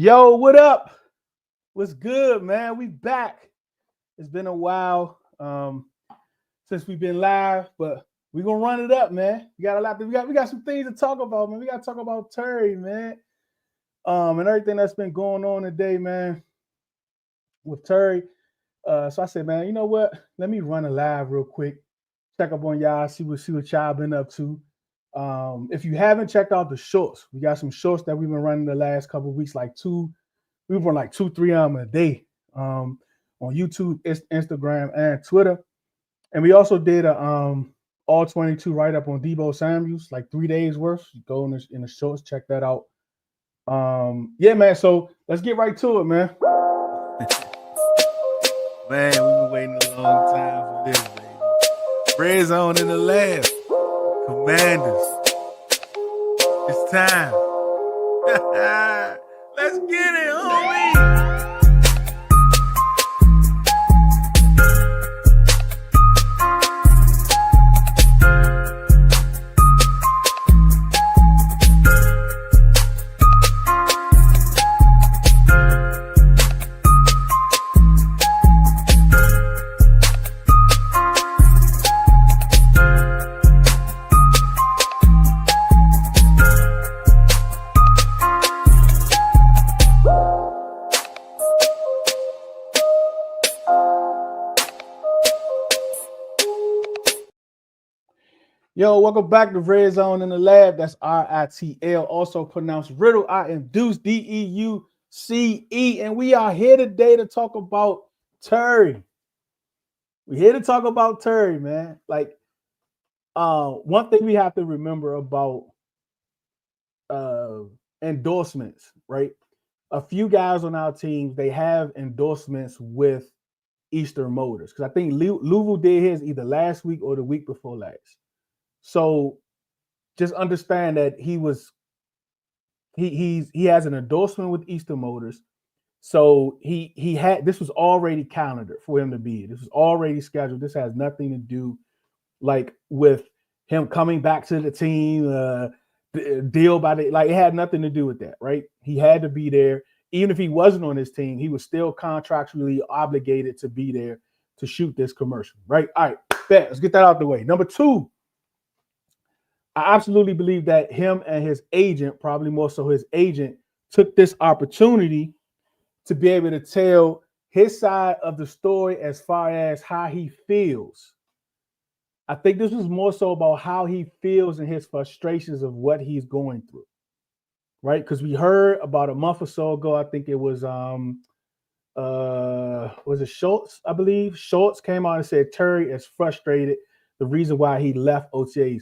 Yo, what up? What's good, man? We back. It's been a while since we've been live, but we're gonna run it up, man. We got a lot. We got some things to talk about, man. We got to talk about Terry, man. And everything that's been going on today, man, with Terry. So I said, man, you know what? Let me run a live real quick. Check up on y'all. See what y'all been up to. If you haven't checked out the shorts, we got some shorts that we've been running the last couple of weeks, like two. We've run like 2-3 a day on YouTube, Instagram, and Twitter. And we also did a all 22 write up on Debo Samuels, like 3 days worth. Go in the shorts, check that out. Yeah, man. So let's get right to it, man. Man, we've been waiting a long time for this, baby. Red Zone in the lab. Commanders. It's time. Let's get it, homie. Yo, welcome back to Red Zone in the Lab. That's RITL, also pronounced Riddle. I am Deuce, DEUCE, and we are here today to talk about Terry. We're here to talk about Terry, man. Like, one thing we have to remember about endorsements, right? A few guys on our teams, they have endorsements with Eastern Motors, because I think Louisville did his either last week or the week before last. So just understand that he has an endorsement with Eastern Motors. So he had, this was already calendared for him to be. This was already scheduled. This has nothing to do like with him coming back to the team, deal by the, like, it had nothing to do with that, right? He had to be there. Even if he wasn't on his team, he was still contractually obligated to be there to shoot this commercial, right? All right, bet. Let's get that out the way. Number two, I absolutely believe that him and his agent, probably more so his agent, took this opportunity to be able to tell his side of the story as far as how he feels. I think this was more so about how he feels and his frustrations of what he's going through, right? Because we heard about a month or so ago, I think it was it Schultz, I believe. Schultz came out and said Terry is frustrated, the reason why he left OTAs.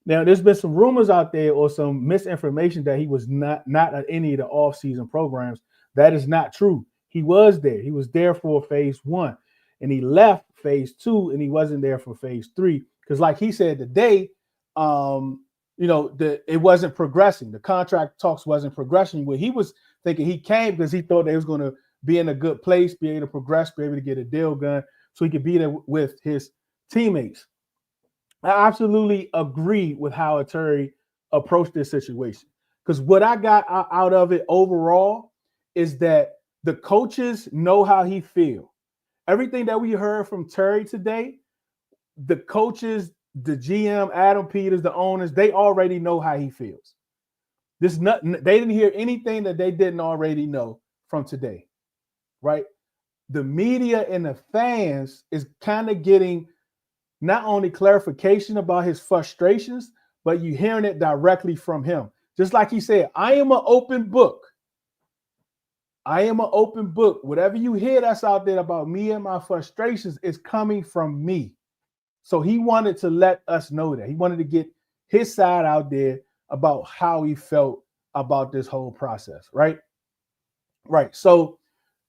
Now, there's been some rumors out there or some misinformation that he was not at any of the off-season programs. That is not true. He was there. He was there for phase 1, and he left phase 2, and he wasn't there for phase 3 because, like he said today, it wasn't progressing. The contract talks wasn't progressing. Where he was thinking he came because he thought they was going to be in a good place, be able to progress, be able to get a deal done, so he could be there with his teammates. I absolutely agree with how Terry approached this situation, because what I got out of it overall is that the coaches know how he feels. Everything that we heard from Terry today, the coaches, the GM, Adam Peters, the owners, they already know how he feels. They didn't hear anything that they didn't already know from today, right? The media and the fans is kind of getting not only clarification about his frustrations, but you hearing it directly from him. Just like he said, I am an open book. I am an open book. Whatever you hear that's out there about me and my frustrations is coming from me. So he wanted to let us know that. He wanted to get his side out there about how he felt about this whole process, right? Right. So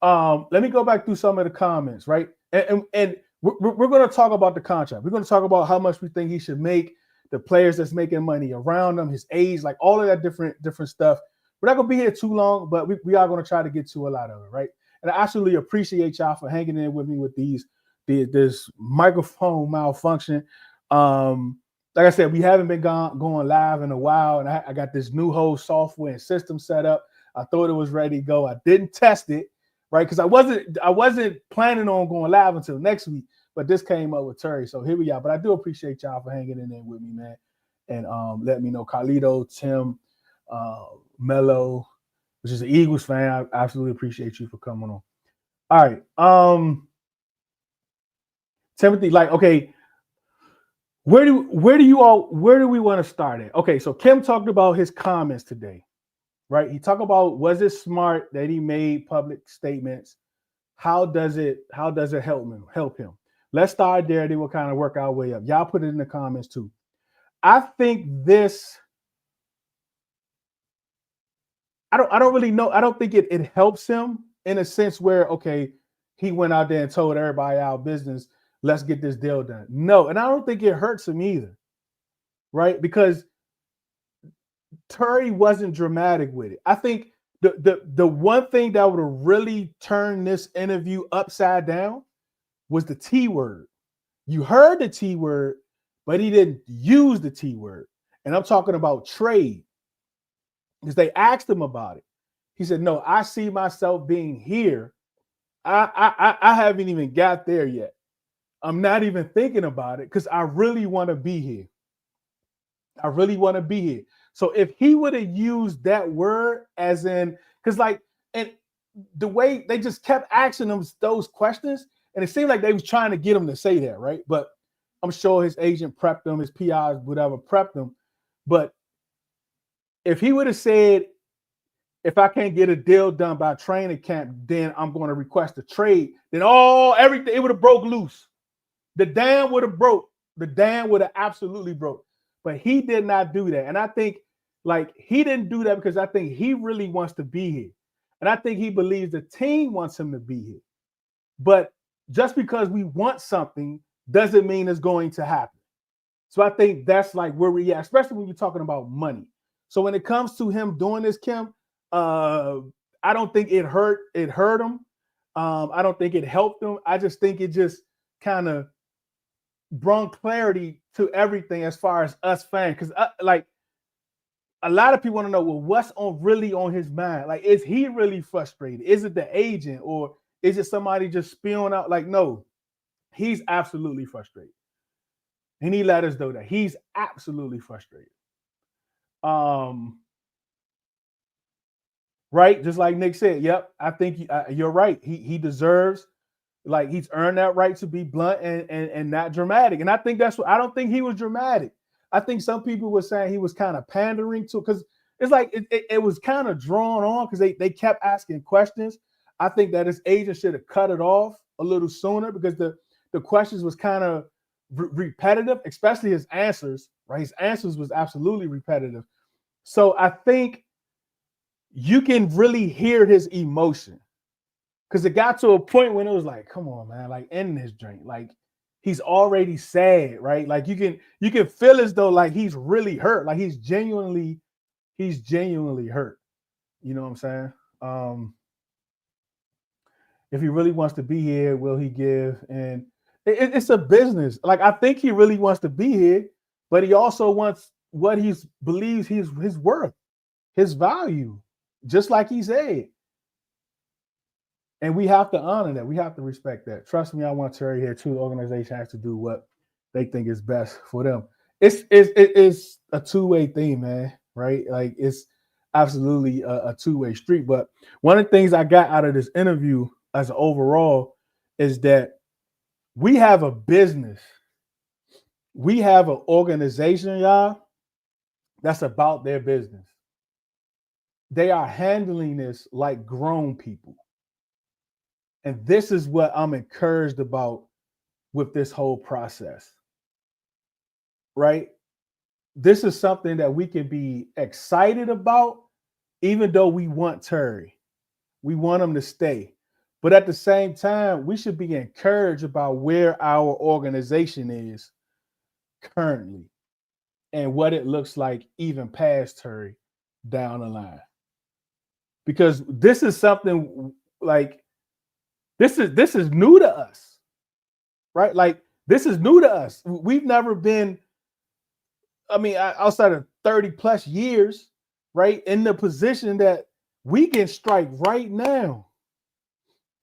let me go back through some of the comments, right? And we're going to talk about the contract. We're going to talk about how much we think he should make, the players that's making money around him, his age, like all of that different stuff. We're not going to be here too long, but we are going to try to get to a lot of it, right? And I absolutely appreciate y'all for hanging in with me with this microphone malfunction. Like I said, we haven't been going live in a while, and I got this new whole software and system set up. I thought it was ready to go. I didn't test it, right? Because I wasn't planning on going live until next week, but this came up with Terry. So here we are. But I do appreciate y'all for hanging in there with me, man. And let me know, Carlito, Tim, Mello, which is an Eagles fan. I absolutely appreciate you for coming on. All right. Timothy, like, okay, where do we want to start at? Okay, so Kim talked about his comments today, right? He talked about, was it smart that he made public statements? How does it help him? Let's start there. Then we'll kind of work our way up. Y'all put it in the comments too. I think this. I don't really know. I don't think it helps him in a sense where, okay, he went out there and told everybody our business, let's get this deal done. No, and I don't think it hurts him either, right? Because Terry wasn't dramatic with it. I think the one thing that would have really turned this interview upside down was the T word. You heard the T word, but he didn't use the T word. And I'm talking about trade. Because they asked him about it. He said, no, I see myself being here. I haven't even got there yet. I'm not even thinking about it because I really want to be here. I really want to be here. So if he would have used that word as in, because like, and the way they just kept asking him those questions, and it seemed like they was trying to get him to say that, right? But I'm sure his agent prepped him, his PRs, whatever, prepped him. But if he would have said, if I can't get a deal done by training camp, then I'm going to request a trade, then everything, it would have broke loose. The dam would have broke. The dam would have absolutely broke. But he did not do that. And I think like he didn't do that because I think he really wants to be here. And I think he believes the team wants him to be here. But just because we want something doesn't mean it's going to happen. So I think that's like where we at, especially when you're talking about money. So when it comes to him doing this, Kim, I don't think it hurt him. I don't think it helped him. I just think it just kind of brought clarity to everything as far as us fans. Because like a lot of people want to know, well, what's really on his mind? Like, is he really frustrated? Is it the agent or is it somebody just spewing out? Like, no, he's absolutely frustrated. And he let us know that he's absolutely frustrated. Right, just like Nick said. Yep, I think you're right. He deserves, like, he's earned that right to be blunt and not dramatic. And I think that's what, I don't think he was dramatic. I think some people were saying he was kind of pandering to, because it's like it was kind of drawn on because they kept asking questions. I think that his agent should have cut it off a little sooner because the questions was kind of repetitive, especially his answers. Right, his answers was absolutely repetitive. So I think you can really hear his emotion because it got to a point when it was like, come on, man, like end this drink. Like he's already sad, right? Like you can feel as though like he's really hurt. Like he's genuinely hurt. You know what I'm saying? If he really wants to be here, will he give? And it's a business. Like I think he really wants to be here, but he also wants what he believes his worth, his value, just like he said. And we have to honor that. We have to respect that. Trust me, I want Terry here too. The organization has to do what they think is best for them. It's a two-way thing, man, right? Like it's absolutely a two-way street. But one of the things I got out of this interview as an overall is that we have a business. We have an organization, y'all, that's about their business. They are handling this like grown people. And this is what I'm encouraged about with this whole process, right? This is something that we can be excited about, even though we want Terry. We want him to stay. But at the same time, we should be encouraged about where our organization is currently and what it looks like even past Terry down the line. Because this is something like, this is new to us, right? Like this is new to us. We've never been, I mean, outside of 30 plus years, right, in the position that we can strike right now.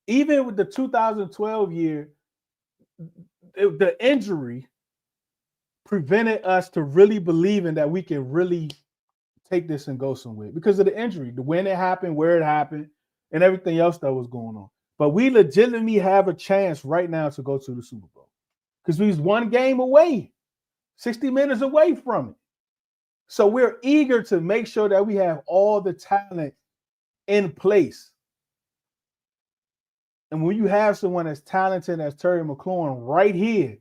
Even with the 2012 year, the injury prevented us to really believing that we can really take this and go somewhere because of the injury, the when it happened, where it happened, and everything else that was going on. But we legitimately have a chance right now to go to the Super Bowl because we was one game away, 60 minutes away from it. So we're eager to make sure that we have all the talent in place. And when you have someone as talented as Terry McLaurin right here,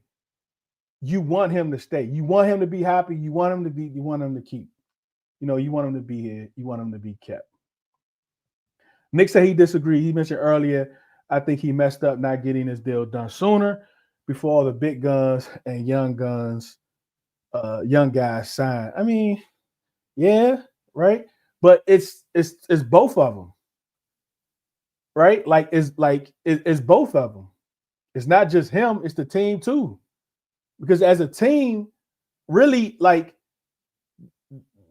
you want him to stay. You want him to be happy. You want him to keep. You want him to be here. You want him to be kept. Nick said he disagreed. He mentioned earlier, I think he messed up not getting his deal done sooner before all the big guns and young guys sign. I mean, yeah, right. But it's both of them, right? It's both of them. It's not just him, it's the team too. Because as a team, really, like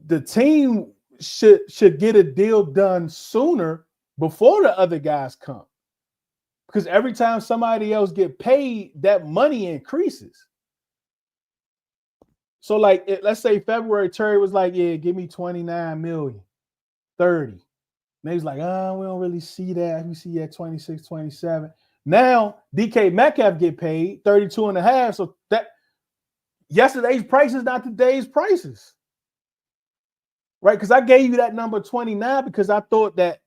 the team should get a deal done sooner before the other guys come. Because every time somebody else get paid, that money increases. So let's say February, Terry was like, yeah, give me 29 million, 30. And he's like, we don't really see that. We see at 26, 27. Now DK Metcalf get paid 32 and a half. So that yesterday's prices, not today's prices. Right? Because I gave you that number 29 because I thought that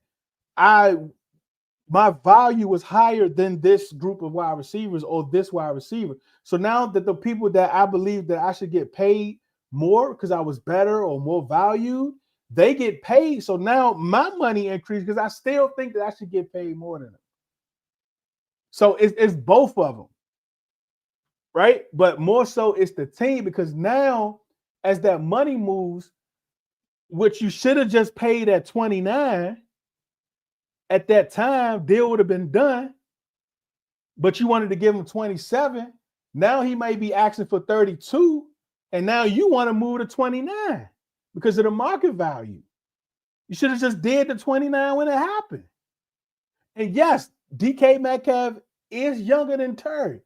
my value was higher than this group of wide receivers or this wide receiver. So now that the people that I believe that I should get paid more because I was better or more valued, they get paid. So now my money increased because I still think that I should get paid more than them. So it's both of them, right? But more so it's the team because now as that money moves, which you should have just paid at 29, at that time, deal would have been done, but you wanted to give him 27. Now he may be asking for 32, and now you want to move to 29 because of the market value. You should have just did the 29 when it happened. And yes, DK Metcalf is younger than Terry,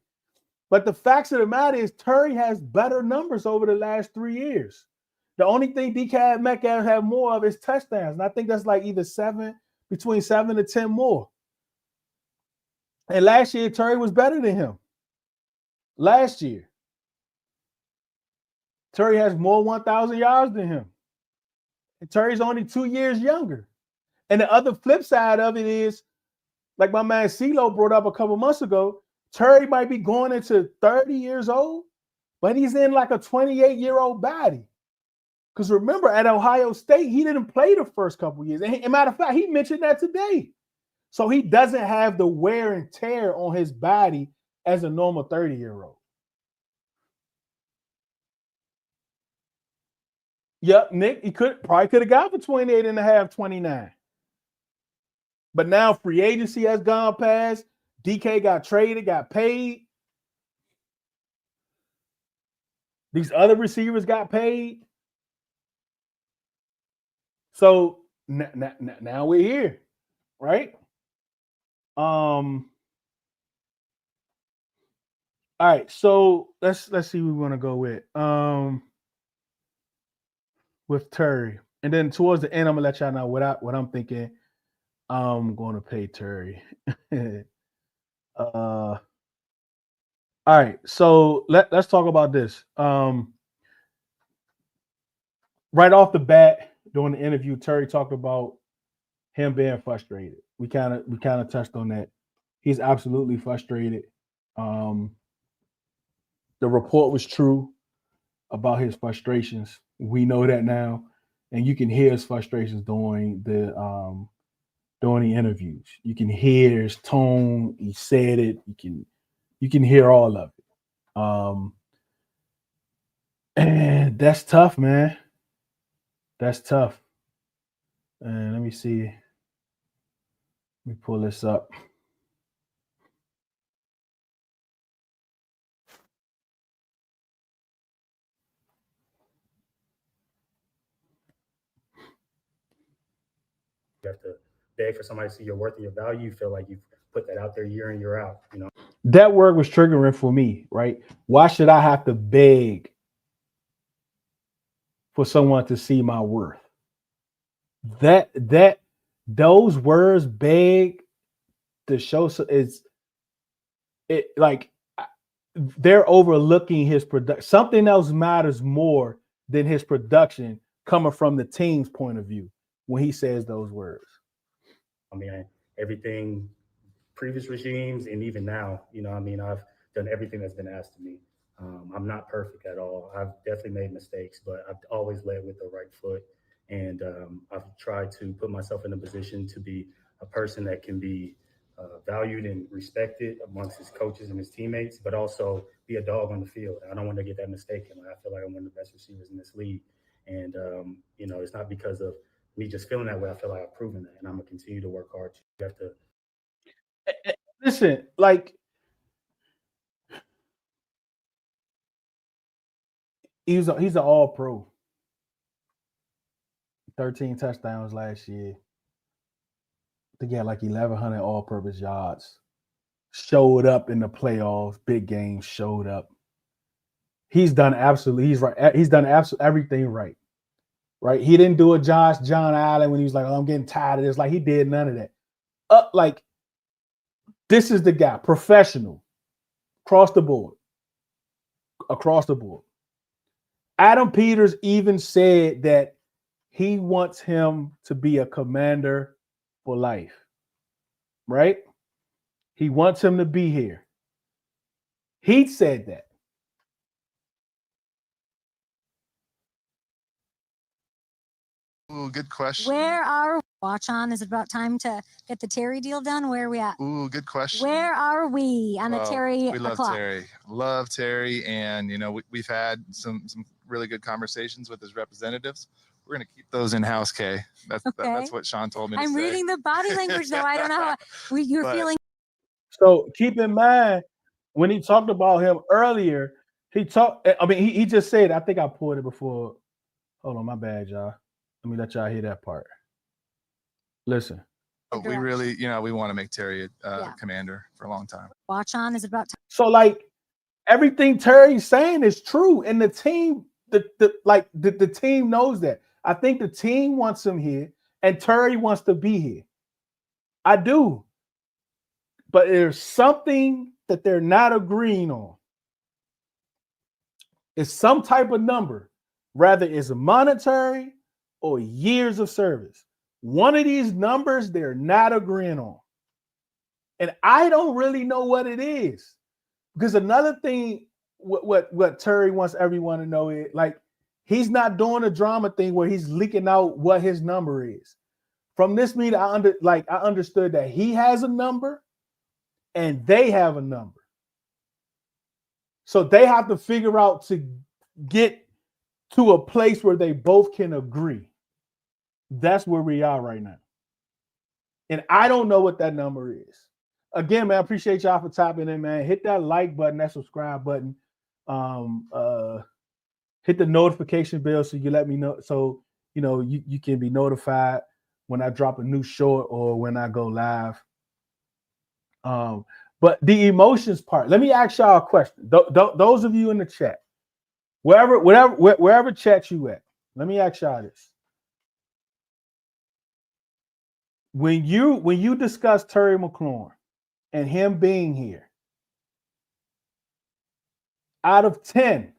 but the facts of the matter is Terry has better numbers over the last 3 years. The only thing DK Metcalf have more of is touchdowns, and I think that's like either between 7 to 10 more. And last year, Terry was better than him. Last year, Terry has more 1,000 yards than him. And Terry's only 2 years younger. And the other flip side of it is, like my man CeeLo brought up a couple months ago, Terry might be going into 30 years old, but he's in like a 28-year-old body. Because remember, at Ohio State, he didn't play the first couple years. And matter of fact, he mentioned that today. So he doesn't have the wear and tear on his body as a normal 30-year-old. Yep, Nick, he probably could have got for 28 and a half, 29. But now free agency has gone past. DK got traded, got paid. These other receivers got paid. So now we're here, right? All right, so let's see who we want to go with Terry. And then towards the end, I'm gonna let y'all know what I'm thinking. I'm going to pay Terry. All right, so let's talk about this. Right off the bat, during the interview, Terry talked about him being frustrated. We kind of touched on that. He's absolutely frustrated. The report was true about his frustrations. We know that now, and you can hear his frustrations during the interviews. You can hear his tone. He said it. You can hear all of it. And that's tough, man. That's tough. And let me see. Let me pull this up. day for somebody to see your worth and your value, you feel like you've put that out there year in, year out, you know. That word was triggering for me, right? Why should I have to beg for someone to see my worth? Those words, beg, to show, is it like they're overlooking his production. Something else matters more than his production coming from the team's point of view when he says those words. I mean, everything, previous regimes and even now, you know, I mean, I've done everything that's been asked of me. I'm not perfect at all. I've definitely made mistakes, but I've always led with the right foot. And I've tried to put myself in a position to be a person that can be valued and respected amongst his coaches and his teammates, but also be a dog on the field. I don't want to get that mistaken. I feel like I'm one of the best receivers in this league. And, you know, it's not because of me just feeling that way. I feel like I've proven that, and I'm going to continue to work hard. You have to listen, like, he's an all pro. 13 touchdowns last year. I think he had like 1,100 all purpose yards. Showed up in the playoffs, big games, showed up. He's done absolutely, he's right. He's done absolutely everything right. Right. He didn't do a John Allen when he was like, oh, I'm getting tired of this. Like, he did none of that. Like, this is the guy, professional, across the board. Adam Peters even said that he wants him to be a commander for life, right? He wants him to be here. He said that. Ooh, good question. Where are watch on? Is it about time to get the Terry deal done? Where are we at? Ooh, good question. Where are we on the Terry We love clock? Terry. Love Terry, and you know we've had some really good conversations with his representatives. We're gonna keep those in house, Kay. That's what Sean told me. I'm reading the body language though. I don't know how you're feeling. So keep in mind when he talked about him earlier, he just said, I think I pulled it before. Hold on, my bad, y'all. Let me let y'all hear that part. Listen. We really, we want to make Terry a commander for a long time. Watch on. Is it about time? So like everything Terry's saying is true, and the team, the team knows that. I think the team wants him here, and Terry wants to be here. I do, but there's something that they're not agreeing on. It's some type of number, rather it's monetary or years of service. One of these numbers they're not agreeing on. And I don't really know what it is. Because another thing, what Terry wants everyone to know is, like, he's not doing a drama thing where he's leaking out what his number is. From this meeting, I understood that he has a number and they have a number. So they have to figure out to get to a place where they both can agree. That's where we are right now. And I don't know what that number is. Again, man, I appreciate y'all for tapping in, man. Hit that like button, that subscribe button. Hit the notification bell so you let me know. So, you can be notified when I drop a new short or when I go live. But the emotions part, let me ask y'all a question. Those of you in the chat, wherever chat you at, let me ask y'all this. When you discuss Terry McLaurin and him being here, out of 10,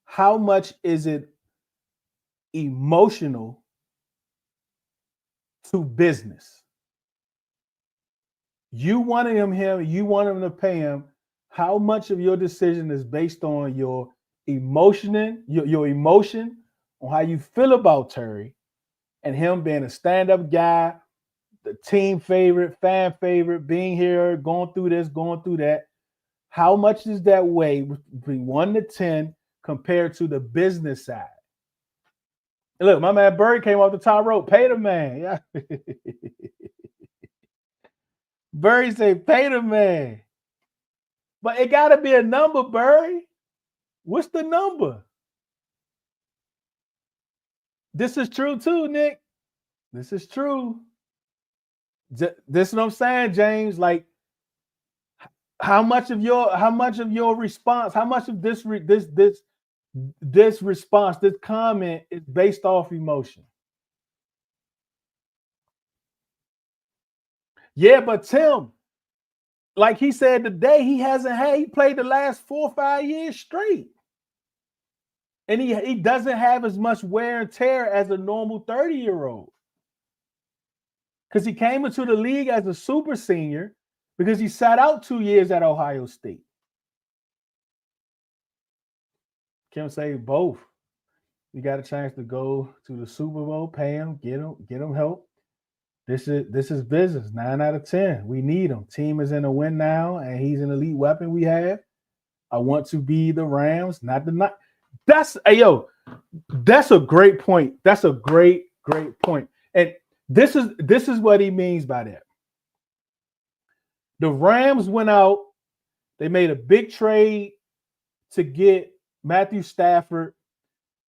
how much is it emotional to business? You wanted him here, you want him to pay him. How much of your decision is based on your emotion, your emotion on how you feel about Terry and him being a stand-up guy, the team favorite, fan favorite, being here, going through this, going through that? How much is that weigh between 1 to 10 compared to the business side? And look, my man Bird came off the top rope. Pay the man. Yeah. Bird said, pay the man. But it got to be a number, Bird. What's the number? This is true too, Nick. This is true. This is what I'm saying, James. Like, how much of your response, how much of this response, this comment is based off emotion? Yeah, but Tim, like he said today, he played the last 4 or 5 years straight. And he doesn't have as much wear and tear as a normal 30-year-old. Because he came into the league as a super senior because he sat out 2 years at Ohio State. Kim say both. You got a chance to go to the Super Bowl, pay him, get him help. This is business. 9 out of 10. We need him. Team is in a win now, and he's an elite weapon we have. I want to be the Rams, not the. That's a great point. That's a great point. And this is what he means by that. The Rams went out. They made a big trade to get Matthew Stafford.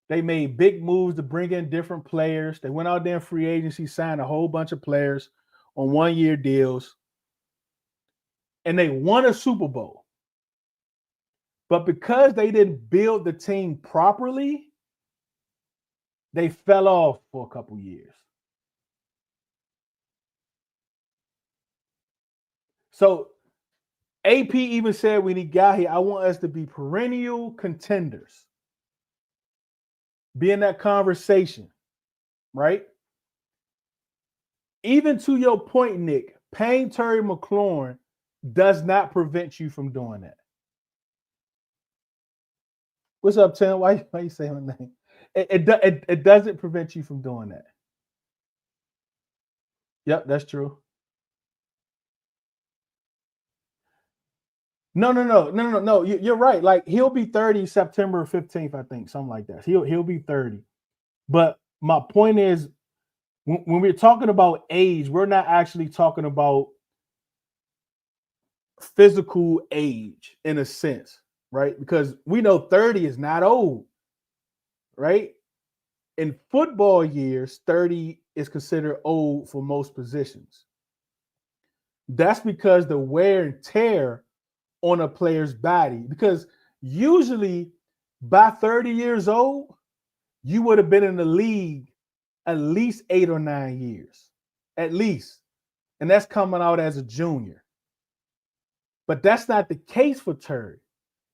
They made big moves to bring in different players. They went out there in free agency, signed a whole bunch of players on 1-year deals, and they won a Super Bowl. But because they didn't build the team properly, they fell off for a couple years. So AP even said when he got here, I want us to be perennial contenders. Be in that conversation, right? Even to your point, Nick, paying Terry McLaurin does not prevent you from doing that. What's up, Tim? Why you say my name? It doesn't prevent you from doing that. Yep, that's true. No. You're right. Like, he'll be 30 September 15th, I think, something like that. He'll be 30. But my point is, when we're talking about age, we're not actually talking about physical age in a sense, right? Because we know 30 is not old, right? In football years, 30 is considered old for most positions. That's because the wear and tear on a player's body. Because usually by 30 years old, you would have been in the league at least 8 or 9 years, at least. And that's coming out as a junior. But that's not the case for Terry.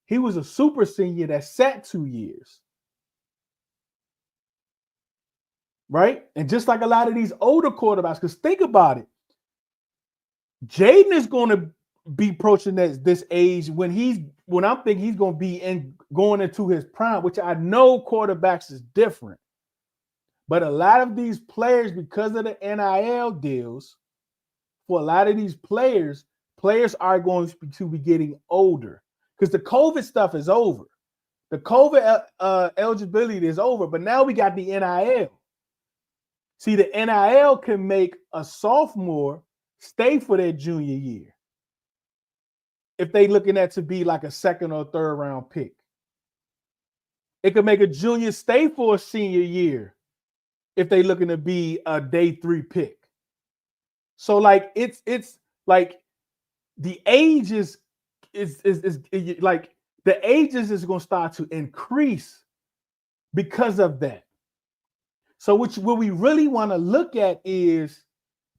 He was a super senior that sat 2 years. Right? And just like a lot of these older quarterbacks, because think about it, Jaden is going to be approaching this age when I'm thinking he's going to be going into his prime, which I know quarterbacks is different. But a lot of these players, because of the NIL deals, for a lot of these players are going to be getting older because the COVID stuff is over. The COVID eligibility is over, but now we got the NIL. See, the NIL can make a sophomore stay for their junior year if they looking at to be like a 2nd or 3rd round pick. It could make a junior stay for a senior year if they looking to be a day 3 pick. So like it's like the age is like the ages is going to start to increase because of that. So what we really want to look at is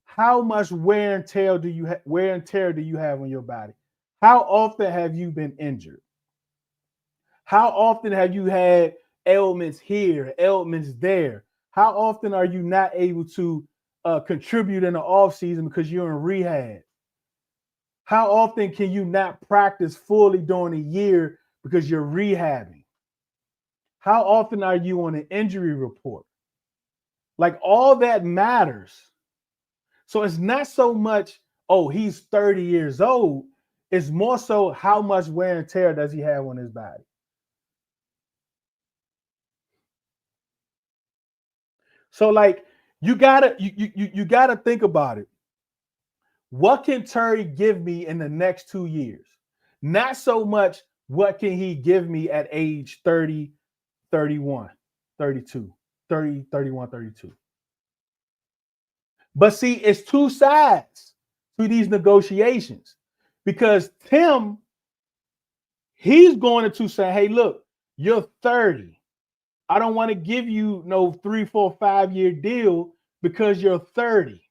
how much wear and tear do you have on your body? How often have you been injured? How often have you had ailments here, ailments there? How often are you not able to contribute in the offseason because you're in rehab? How often can you not practice fully during a year because you're rehabbing? How often are you on an injury report? Like, all that matters. So it's not so much, oh, he's 30 years old. It's more so how much wear and tear does he have on his body? So like you gotta think about it. What can Terry give me in the next 2 years? Not so much what can he give me at age 30, 31, 32, 30, 31, 32. But see, it's two sides to these negotiations because Tim, he's going to say, hey, look, you're 30. I don't want to give you no 3, 4, 5 year deal because you're 30.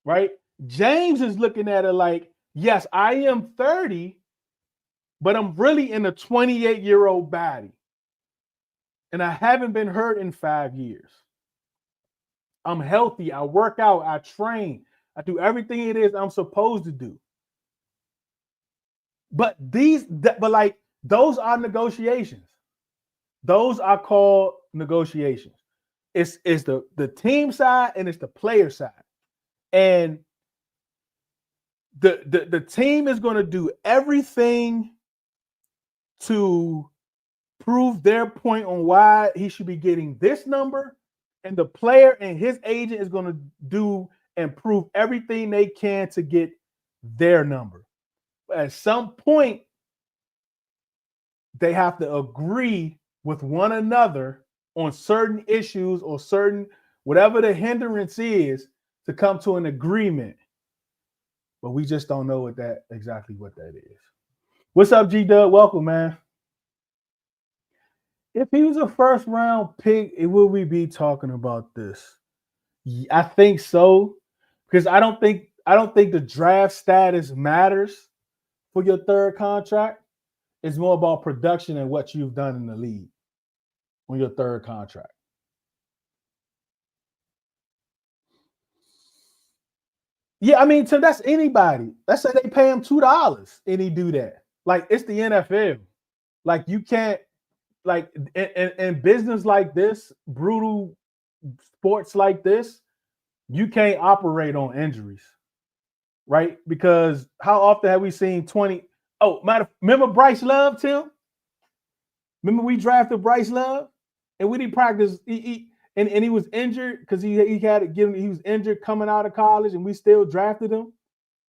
Right? James is looking at it like, yes, I am 30, but I'm really in a 28-year-old body. And I haven't been hurt in 5 years. I'm healthy. I work out. I train. I do everything it is I'm supposed to do. But those are negotiations. Those are called negotiations. It's the team side and it's the player side. And the team is going to do everything to prove their point on why he should be getting this number, and the player and his agent is going to do and prove everything they can to get their number. At some point, they have to agree with one another on certain issues or certain whatever the hindrance is to come to an agreement. But we just don't know exactly what that is. What's up, G-Dub? Welcome, man. If he was a first round pick, will we be talking about this? I think so, because I don't think the draft status matters for your third contract. It's more about production and what you've done in the league on your third contract. Yeah, I mean, Tim, that's anybody. Let's say they pay him $2 and he do that. Like, it's the NFL. Like, you can't, like, in business like this, brutal sports like this, you can't operate on injuries, right? Because how often have we seen 20? Oh, remember Bryce Love, Tim? Remember we drafted Bryce Love and we didn't practice. And he was injured because he was injured coming out of college, and we still drafted him.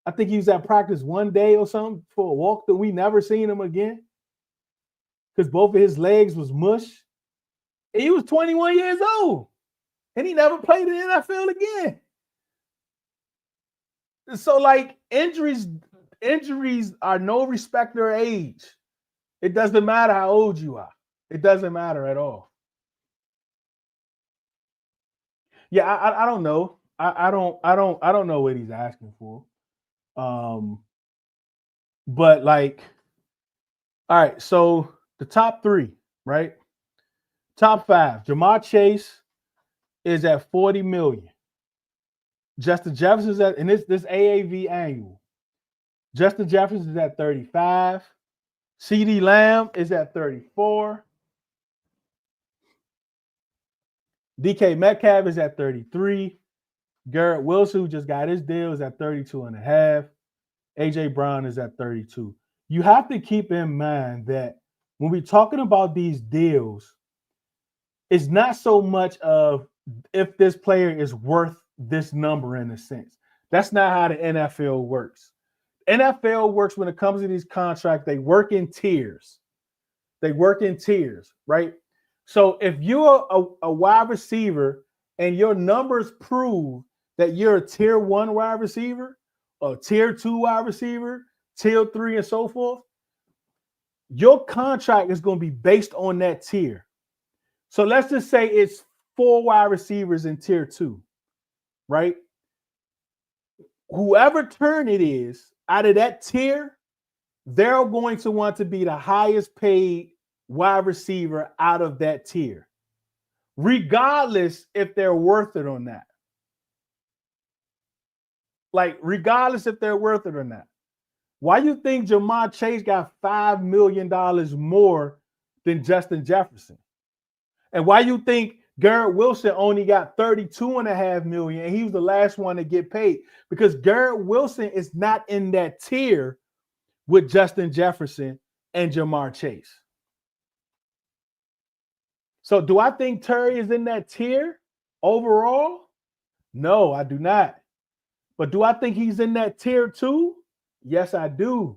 I think he was at practice one day or something for a walk that we never seen him again because both of his legs was mush. And he was 21 years old, and he never played in the NFL again. So, like, injuries are no respecter of age. It doesn't matter how old you are. It doesn't matter at all. Yeah, I don't know. I don't know what he's asking for. But like, all right, so the top 3, right? Top 5. Jamar Chase is at 40 million. Justin Jefferson is at, and this AAV annual. Justin Jefferson is at 35. CeeDee Lamb is at 34. DK Metcalf is at 33. Garrett Wilson, who just got his deal, is at 32.5. AJ Brown is at 32. You have to keep in mind that when we're talking about these deals, it's not so much of if this player is worth this number in a sense. That's not how the NFL works. NFL works when it comes to these contracts, they work in tiers. Right? So if you're a wide receiver and your numbers prove that you're a tier 1 wide receiver, a tier 2 wide receiver, tier 3, and so forth, your contract is going to be based on that tier. So let's just say it's 4 wide receivers in tier 2, right? Whoever turn it is out of that tier, they're going to want to be the highest paid wide receiver out of that tier, regardless if they're worth it or not. Like, regardless if they're worth it or not. Why you think Jamar Chase got $5 million more than Justin Jefferson? And why you think Garrett Wilson only got $32.5 million and he was the last one to get paid? Because Garrett Wilson is not in that tier with Justin Jefferson and Jamar Chase. So do I think Terry is in that tier overall? No, I do not. But do I think he's in that tier 2? Yes, I do.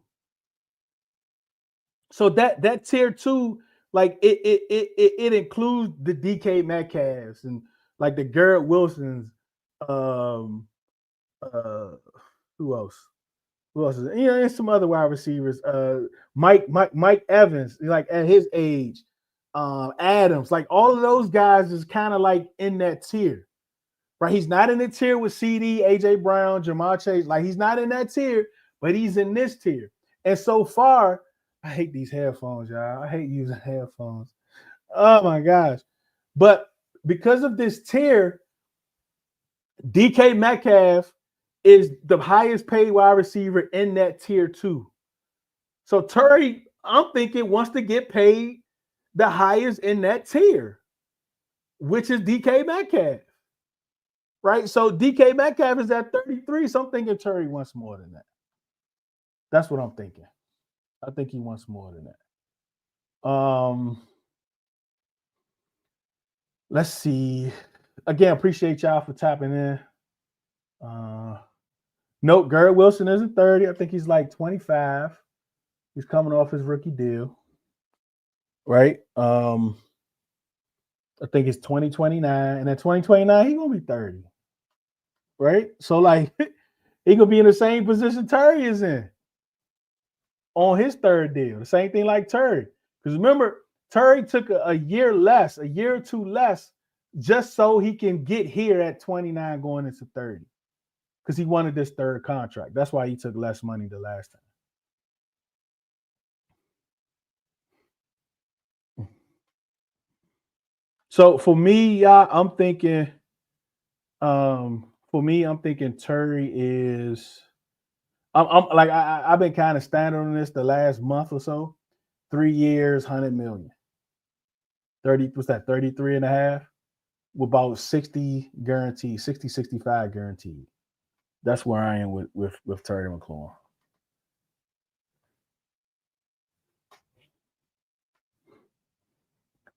So that tier 2 like it includes the DK Metcalfs and like the Garrett Wilsons. Uh, who else? Who else is it? And some other wide receivers. Mike Evans, like at his age. Adams, like all of those guys is kind of like in that tier, right? He's not in the tier with CD, AJ Brown, Jamar Chase. Like he's not in that tier, but he's in this tier. And so far, I hate these headphones, y'all. I hate using headphones. Oh my gosh. But because of this tier, DK Metcalf is the highest paid wide receiver in that tier too. So Terry, I'm thinking, wants to get paid the highest in that tier, which is DK Metcalf. Right? So DK Metcalf is at 33. So I'm thinking Terry wants more than that. That's what I'm thinking. I think he wants more than that. Let's see. Again, appreciate y'all for tapping in. Note, Garrett Wilson isn't 30. I think he's like 25. He's coming off his rookie deal. Right? I think it's 2029. And at 2029, he's gonna be 30. Right? So like he gonna be in the same position Terry is in on his third deal. The same thing like Terry. Because remember, Terry took a year less, a year or two less, just so he can get here at 29 going into 30. Because he wanted this third contract. That's why he took less money the last time. So for me, y'all, I'm thinking Terry is I've been kind of standing on this the last month or so. 3 years, 100 million. 30, what's that? 33 and a half with about 60 guaranteed, 60, 65 guaranteed. That's where I am with Terry McLaurin.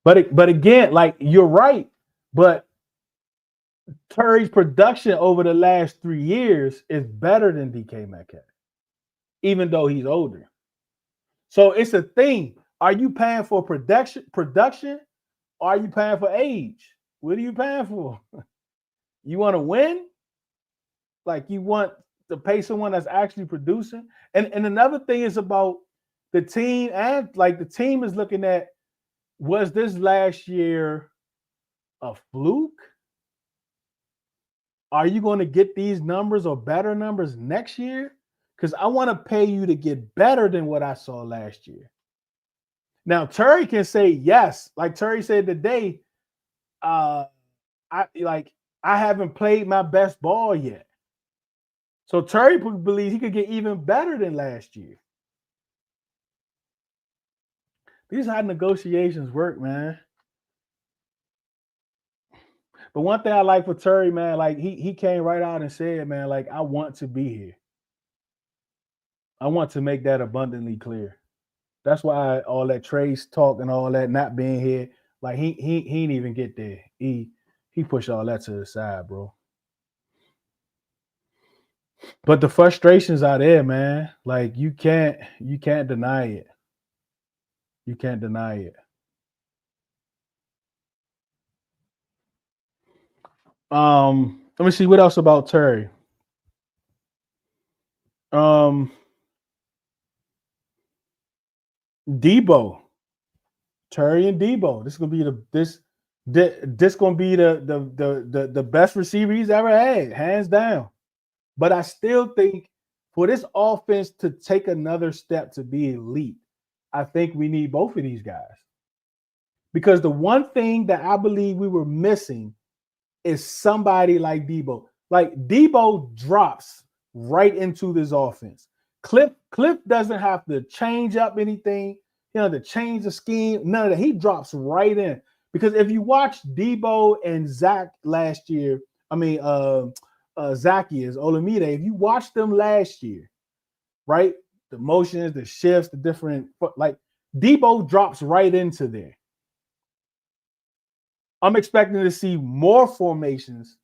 But again, like you're right, but Terry's production over the last 3 years is better than DK Metcalf, even though he's older. So it's a thing. Are you paying for production, or are you paying for age? What are you paying for? You want to win? Like you want to pay someone that's actually producing? And another thing is about the team, and like the team is looking at, was this last year a fluke? Are you going to get these numbers or better numbers next year? Because I want to pay you to get better than what I saw last year. Now, Terry can say yes. Like Terry said today, I haven't played my best ball yet. So Terry believes he could get even better than last year. These how negotiations work, man. But one thing I like for Terry, man, like he came right out and said, man, like I want to be here. I want to make that abundantly clear. That's why all that Trace talk and all that not being here, like he didn't even get there. He pushed all that to the side, bro. But the frustrations are there, man. Like you can't deny it. You can't deny it. Let me see what else about Terry. Debo. Terry and Debo. This is gonna be the best receiver he's ever had, hands down. But I still think for this offense to take another step to be elite, I think we need both of these guys. Because the one thing that I believe we were missing is somebody like Debo. Like Debo drops right into this offense. Cliff doesn't have to change up anything, to change the scheme. None of that. He drops right in. Because if you watch Debo and Zach last year, Zacchaeus Olamide, if you watched them last year, right? The motions, the shifts, the different, like Debo drops right into there. I'm expecting to see more formations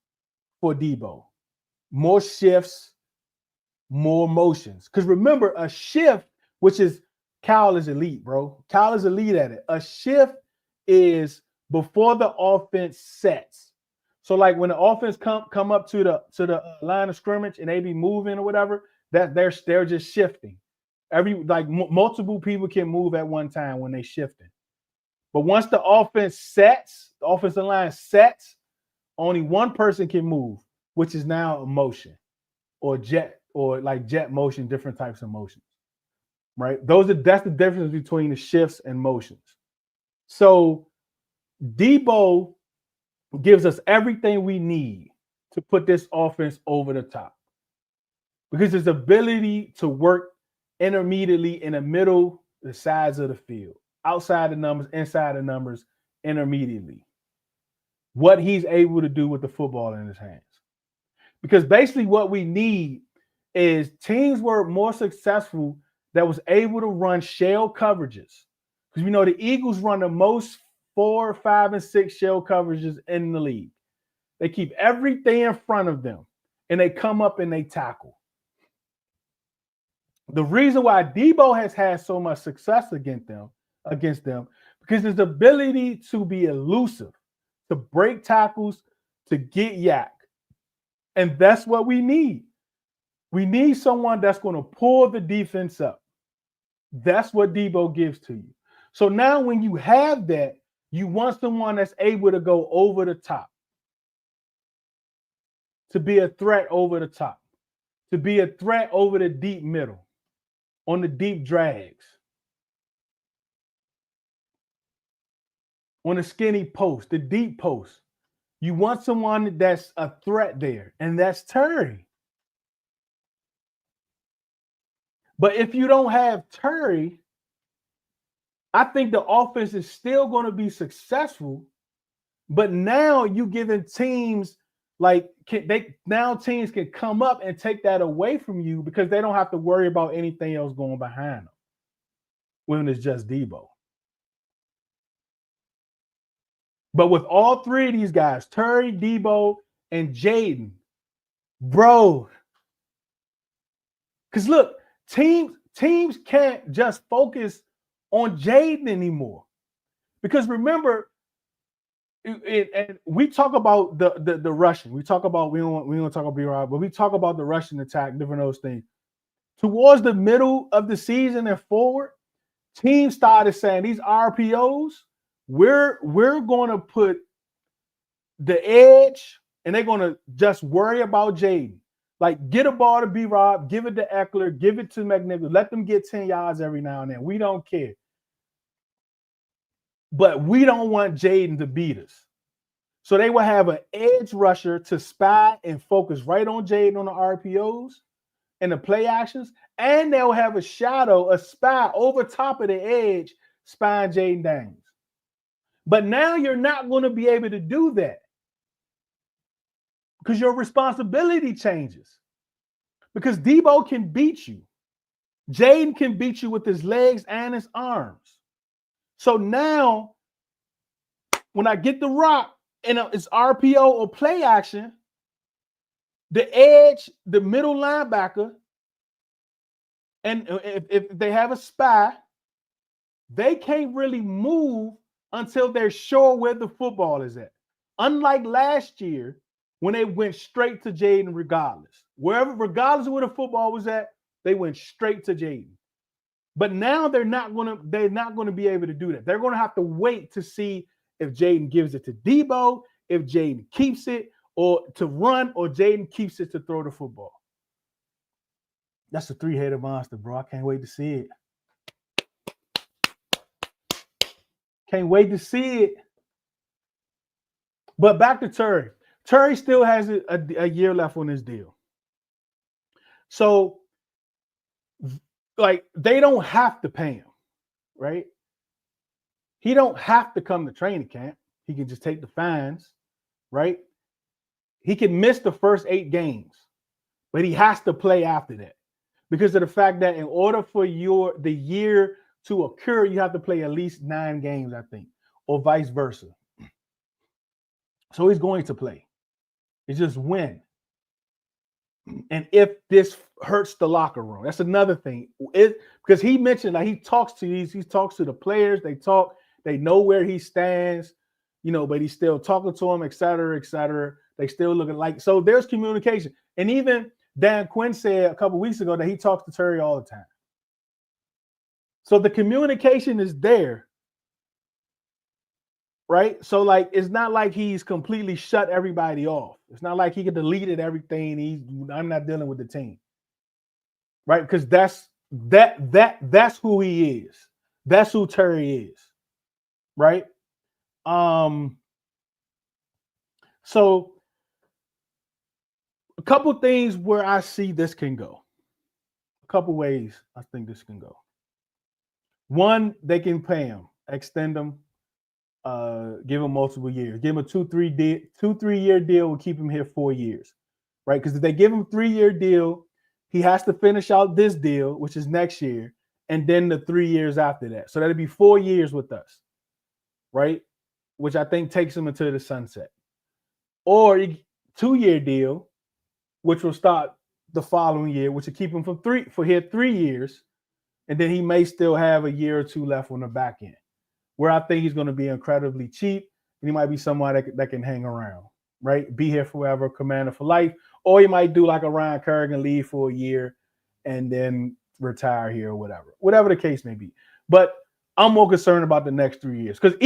for Debo, more shifts, more motions. Because remember, a shift, which is Cal is elite, bro. Cal is elite at it. A shift is before the offense sets. So like when the offense come up to the line of scrimmage and they be moving or whatever, that they're just shifting. Multiple people can move at one time when they shifting. But once the offense sets, the offensive line sets, only one person can move, which is now a motion or jet motion, different types of motions. Right? That's the difference between the shifts and motions. So Debo gives us everything we need to put this offense over the top. Because his ability to work intermediately in the middle, the sides of the field, outside the numbers, inside the numbers, intermediately. What he's able to do with the football in his hands. Because basically what we need is teams were more successful that was able to run shell coverages. Because we know the Eagles run the most 4, 5, and 6 shell coverages in the league. They keep everything in front of them and they come up and they tackle. The reason why Debo has had so much success against them, because his ability to be elusive, to break tackles, to get yak. And that's what we need. We need someone that's going to pull the defense up. That's what Debo gives to you. So now when you have that, you want someone that's able to go over the top, to be a threat over the top, to be a threat over the deep middle, on the deep drags, on the skinny post, the deep post. You want someone that's a threat there, and that's Terry. But if you don't have Terry, I think the offense is still going to be successful. But now you giving teams teams can come up and take that away from you because they don't have to worry about anything else going behind them when it's just Debo. But with all three of these guys, Terry, Debo, and Jaden, bro, because look, teams can't just focus on Jaden anymore. Because remember, and we talk about the rushing. We talk about we don't talk about B-Rob, but we talk about the rushing attack, different those things. Towards the middle of the season and forward, teams started saying these RPOs, we're going to put the edge, and they're going to just worry about Jaden. Like, get a ball to B-Rob, give it to Eckler, give it to McNichols, let them get 10 yards every now and then. We don't care. But we don't want Jaden to beat us. So they will have an edge rusher to spy and focus right on Jaden on the RPOs and the play actions. And they'll have a shadow, a spy over top of the edge, spying Jaden Daniels. But now you're not going to be able to do that because your responsibility changes. Because Debo can beat you. Jaden can beat you with his legs and his arms. So now, when I get the rock and it's RPO or play action, the edge, the middle linebacker, and if they have a spy, they can't really move until they're sure where the football is at. Unlike last year, when they went straight to Jaden regardless. Regardless of where the football was at, they went straight to Jaden. But now they're not gonna be able to do that. They're gonna have to wait to see if Jaden gives it to Debo, if Jaden keeps it or to run, or Jaden keeps it to throw the football. That's a three-headed monster, bro. I can't wait to see it. Can't wait to see it. But back to Terry. Terry still has a year left on his deal. So, like, they don't have to pay him, right? He don't have to come to training camp. He can just take the fines, right? He can miss the first 8 games, but he has to play after that because of the fact that in order for the year to occur, you have to play at least 9 games, I think, or vice versa. So he's going to play. It's just when. and if this hurts the locker room. That's another thing. Because he mentioned he talks to the players, they know where he stands, but he's still talking to them, et cetera, et cetera. They still looking like, so there's communication. And even Dan Quinn said a couple weeks ago that he talks to Terry all the time. So the communication is there, right? So it's not like he's completely shut everybody off. It's not like he could deleted everything. I'm not dealing with the team, right? Because that's who he is. That's who Terry is, right? So a couple things where I see this can go. A couple ways I think this can go. One, they can pay him, extend him, give him multiple years. Give him a 2-3 year deal will keep him here 4 years, right? Because if they give him a 3-year deal, he has to finish out this deal, which is next year, and then the 3 years after that. So that'd be 4 years with us, right? Which I think takes him into the sunset. Or a 2-year deal, which will start the following year, which will keep him for 3 years, and then he may still have a year or two left on the back end, where I think he's going to be incredibly cheap, and he might be somebody that can hang around, right? Be here forever, commander for life, or he might do like a Ryan Kerrigan, leave for a year, and then retire here or whatever the case may be. But I'm more concerned about the next 3 years because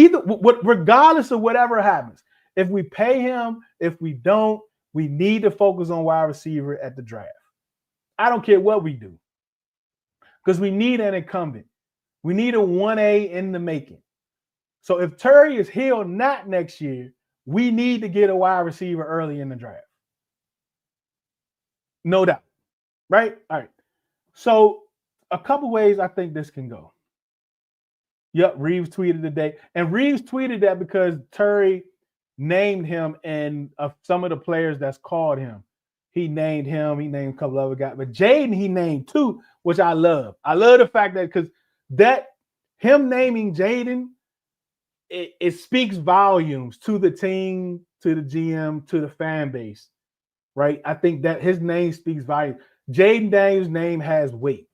regardless of whatever happens, if we pay him, if we don't, we need to focus on wide receiver at the draft. I don't care what we do because we need an incumbent. We need a 1A in the making. So if Terry is here or not next year, we need to get a wide receiver early in the draft. No doubt. Right? All right. So a couple ways I think this can go. Yep, Reeves tweeted today. And Reeves tweeted that because Terry named him and some of the players that's called him. He named him. He named a couple other guys. But Jaden he named too, which I love. I love the fact that because him naming Jaden, it speaks volumes to the team, to the GM, to the fan base, right? I think that his name speaks volumes. Jaden Daniels' name has weight.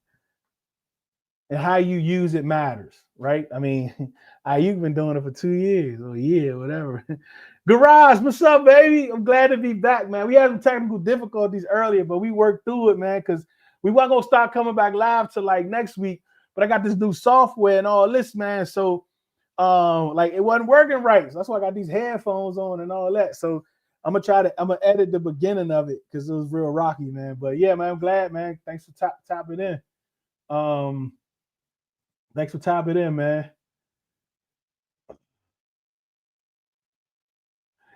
And how you use it matters, right? I mean, you've been doing it for 2 years or a year, whatever. Garage, what's up, baby? I'm glad to be back, man. We had some technical difficulties earlier, but we worked through it, man, because we weren't going to start coming back live till like next week. But I got this new software and all this, man. So, it wasn't working right. So that's why I got these headphones on and all that. So I'm gonna edit the beginning of it because it was real rocky, man. But yeah, man, I'm glad, man. Thanks for tapping in. Thanks for tapping in, man.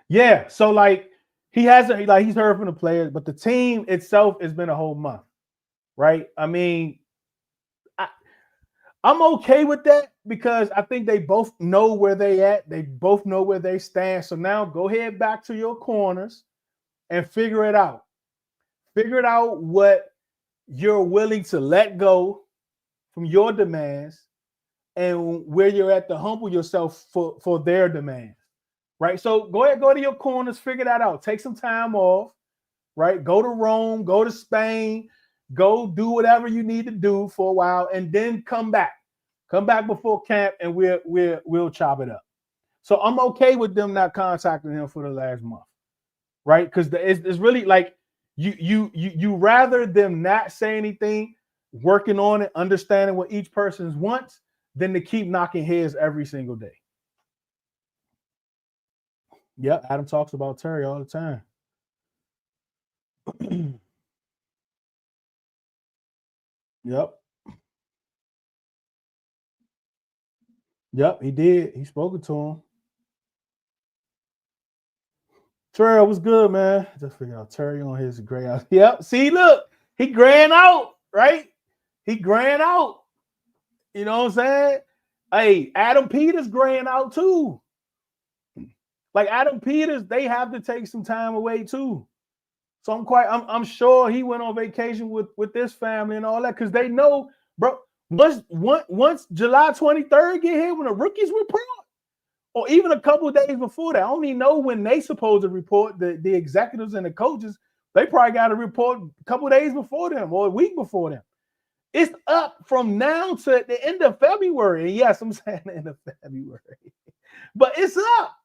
Yeah, so he's heard from the players, but the team itself has been a whole month, right? I mean, I'm okay with that because I think they both know where they at. They both know where they stand. So now go ahead back to your corners and figure it out. Figure it out what you're willing to let go from your demands and where you're at to humble yourself for their demands, right? So go ahead, go to your corners, figure that out. Take some time off, right? Go to Rome, go to Spain, go do whatever you need to do for a while, and then come back. Come back before camp, and we'll chop it up. So I'm okay with them not contacting him for the last month, right? Because it's really like you rather them not say anything, working on it, understanding what each person wants, than to keep knocking heads every single day. Yep, Adam talks about Terry all the time. Yep, he did. He spoke to him. Terry was good, man. Just figure out Terry on his gray out. Yep. See, look, he graying out, right? He graying out. You know what I'm saying? Hey, Adam Peters graying out too. Like Adam Peters, they have to take some time away too. So I'm sure he went on vacation with this family and all that because they know, bro. Once July 23rd get here, when the rookies report, or even a couple of days before that, I don't even know when they supposed to report, the executives and the coaches, They probably got a report a couple days before them or a week before them. It's up from now to the end of February. And yes, I'm saying the end of February, but it's up.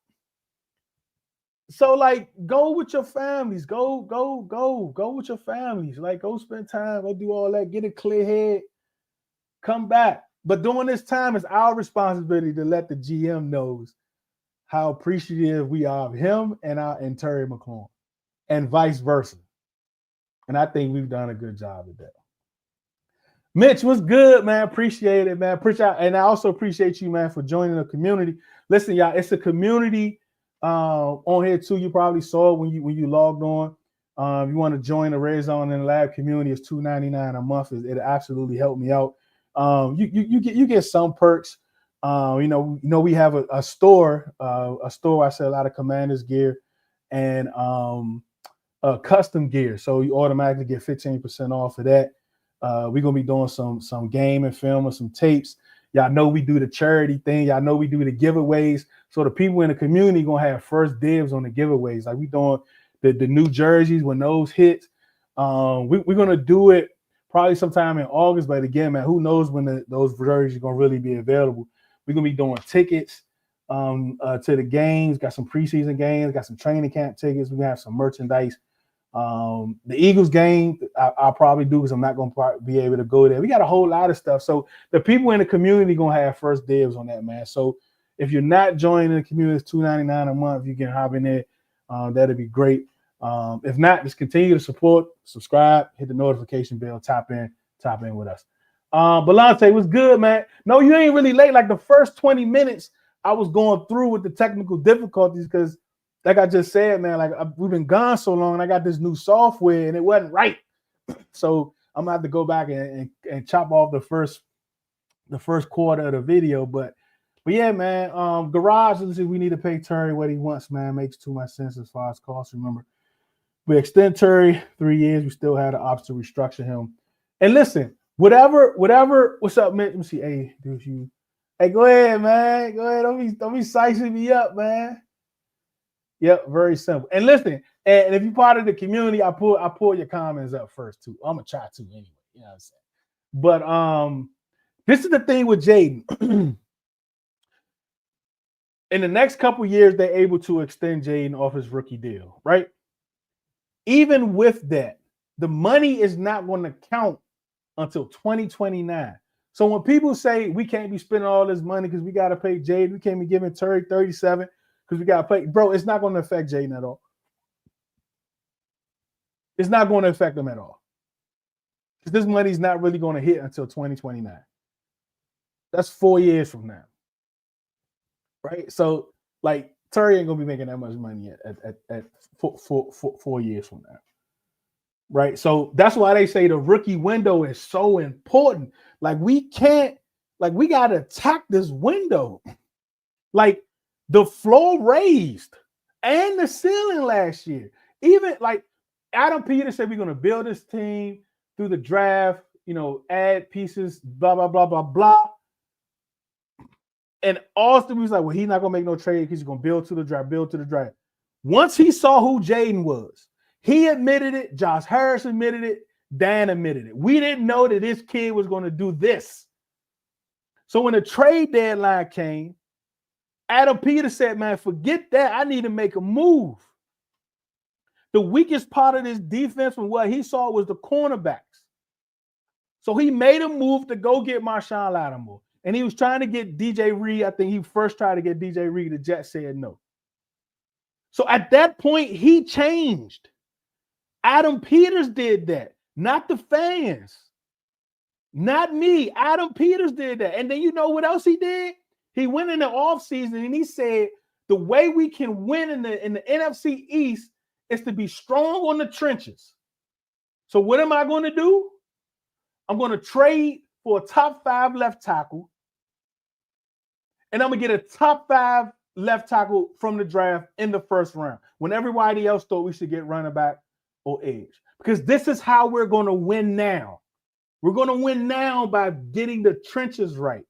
So like, go with your families. Go with your families. Like, go spend time. Go do all that. Get a clear head. Come back. But during this time, it's our responsibility to let the GM knows how appreciative we are of him and Terry McLaurin, and vice versa. And I think we've done a good job of that. Mitch, what's good, man? Appreciate it, man. And I also appreciate you, man, for joining the community. Listen, y'all, it's a community on here too. You probably saw it when you logged on. If you want to join the Red Zone and Lab community, it's $2.99 a month. It absolutely helped me out. You get some perks. We have a store. I sell a lot of Commanders gear and custom gear. So you automatically get 15% off of that. We're gonna be doing some game and film and some tapes. Y'all know we do the charity thing. Y'all know we do the giveaways. So the people in the community gonna have first dibs on the giveaways. Like we doing the new jerseys when those hit. We're gonna do it probably sometime in August. But again, man, who knows when those jerseys are gonna really be available. We're gonna be doing tickets to the games. Got some preseason games. Got some training camp tickets. We're gonna have some merchandise. The Eagles game, I'll probably do because I'm not going to be able to go there. We got a whole lot of stuff. So the people in the community going to have first dibs on that, man. So if you're not joining the community, it's $2.99 a month. You can hop in there. That'd be great. If not, just continue to support, subscribe, hit the notification bell, tap in with us. Belante, what's good, man? No, you ain't really late. Like the first 20 minutes, I was going through with the technical difficulties because like I just said, man, like we've been gone so long and I got this new software and it wasn't right. So I'm gonna have to go back and chop off the first quarter of the video. But yeah, man, garage, let's see, we need to pay Terry what he wants, man. Makes too much sense as far as costs. Remember, we extend Terry 3 years, we still had the option to restructure him. And listen, whatever, what's up, man? Let me see. Hey, go ahead, man. Go ahead. Don't be sizing me up, man. Yep, very simple. And listen, and if you're part of the community, I pull your comments up first too. I'm gonna try to anyway. You know what I'm saying? But this is the thing with Jaden. In the next couple of years, they're able to extend Jaden off his rookie deal, right? Even with that, the money is not going to count until 2029. So when people say we can't be spending all this money because we got to pay Jaden, we can't be giving Terry 37. Because we got to pay, bro, it's not going to affect Jaden at all. It's not going to affect him at all. Because this money's not really going to hit until 2029. That's 4 years from now. Right? So, like, Terry ain't going to be making that much money at 4 years from now. Right? So that's why they say the rookie window is so important. Like, we got to attack this window. Like, the floor raised and the ceiling last year. Even like Adam Peters said, we're going to build this team through the draft, add pieces, blah, blah, blah, blah, blah. And Austin was like, well, he's not going to make no trade. He's going to build to the draft. Once he saw who Jaden was, he admitted it. Josh Harris admitted it. Dan admitted it. We didn't know that this kid was going to do this. So when the trade deadline came, Adam Peters said, man, forget that. I need to make a move. The weakest part of this defense from what he saw was the cornerbacks. So he made a move to go get Marshawn Lattimore. And he was trying to get DJ Reed. I think he first tried to get DJ Reed. The Jets said no. So at that point, he changed. Adam Peters did that, not the fans. Not me. Adam Peters did that. And then you know what else he did? He went in the offseason and he said, the way we can win in the NFC East is to be strong on the trenches. So what am I going to do? I'm going to trade for a top 5 left tackle. And I'm going to get a top 5 left tackle from the draft in the first round when everybody else thought we should get running back or edge. Because this is how we're going to win now. We're going to win now by getting the trenches right.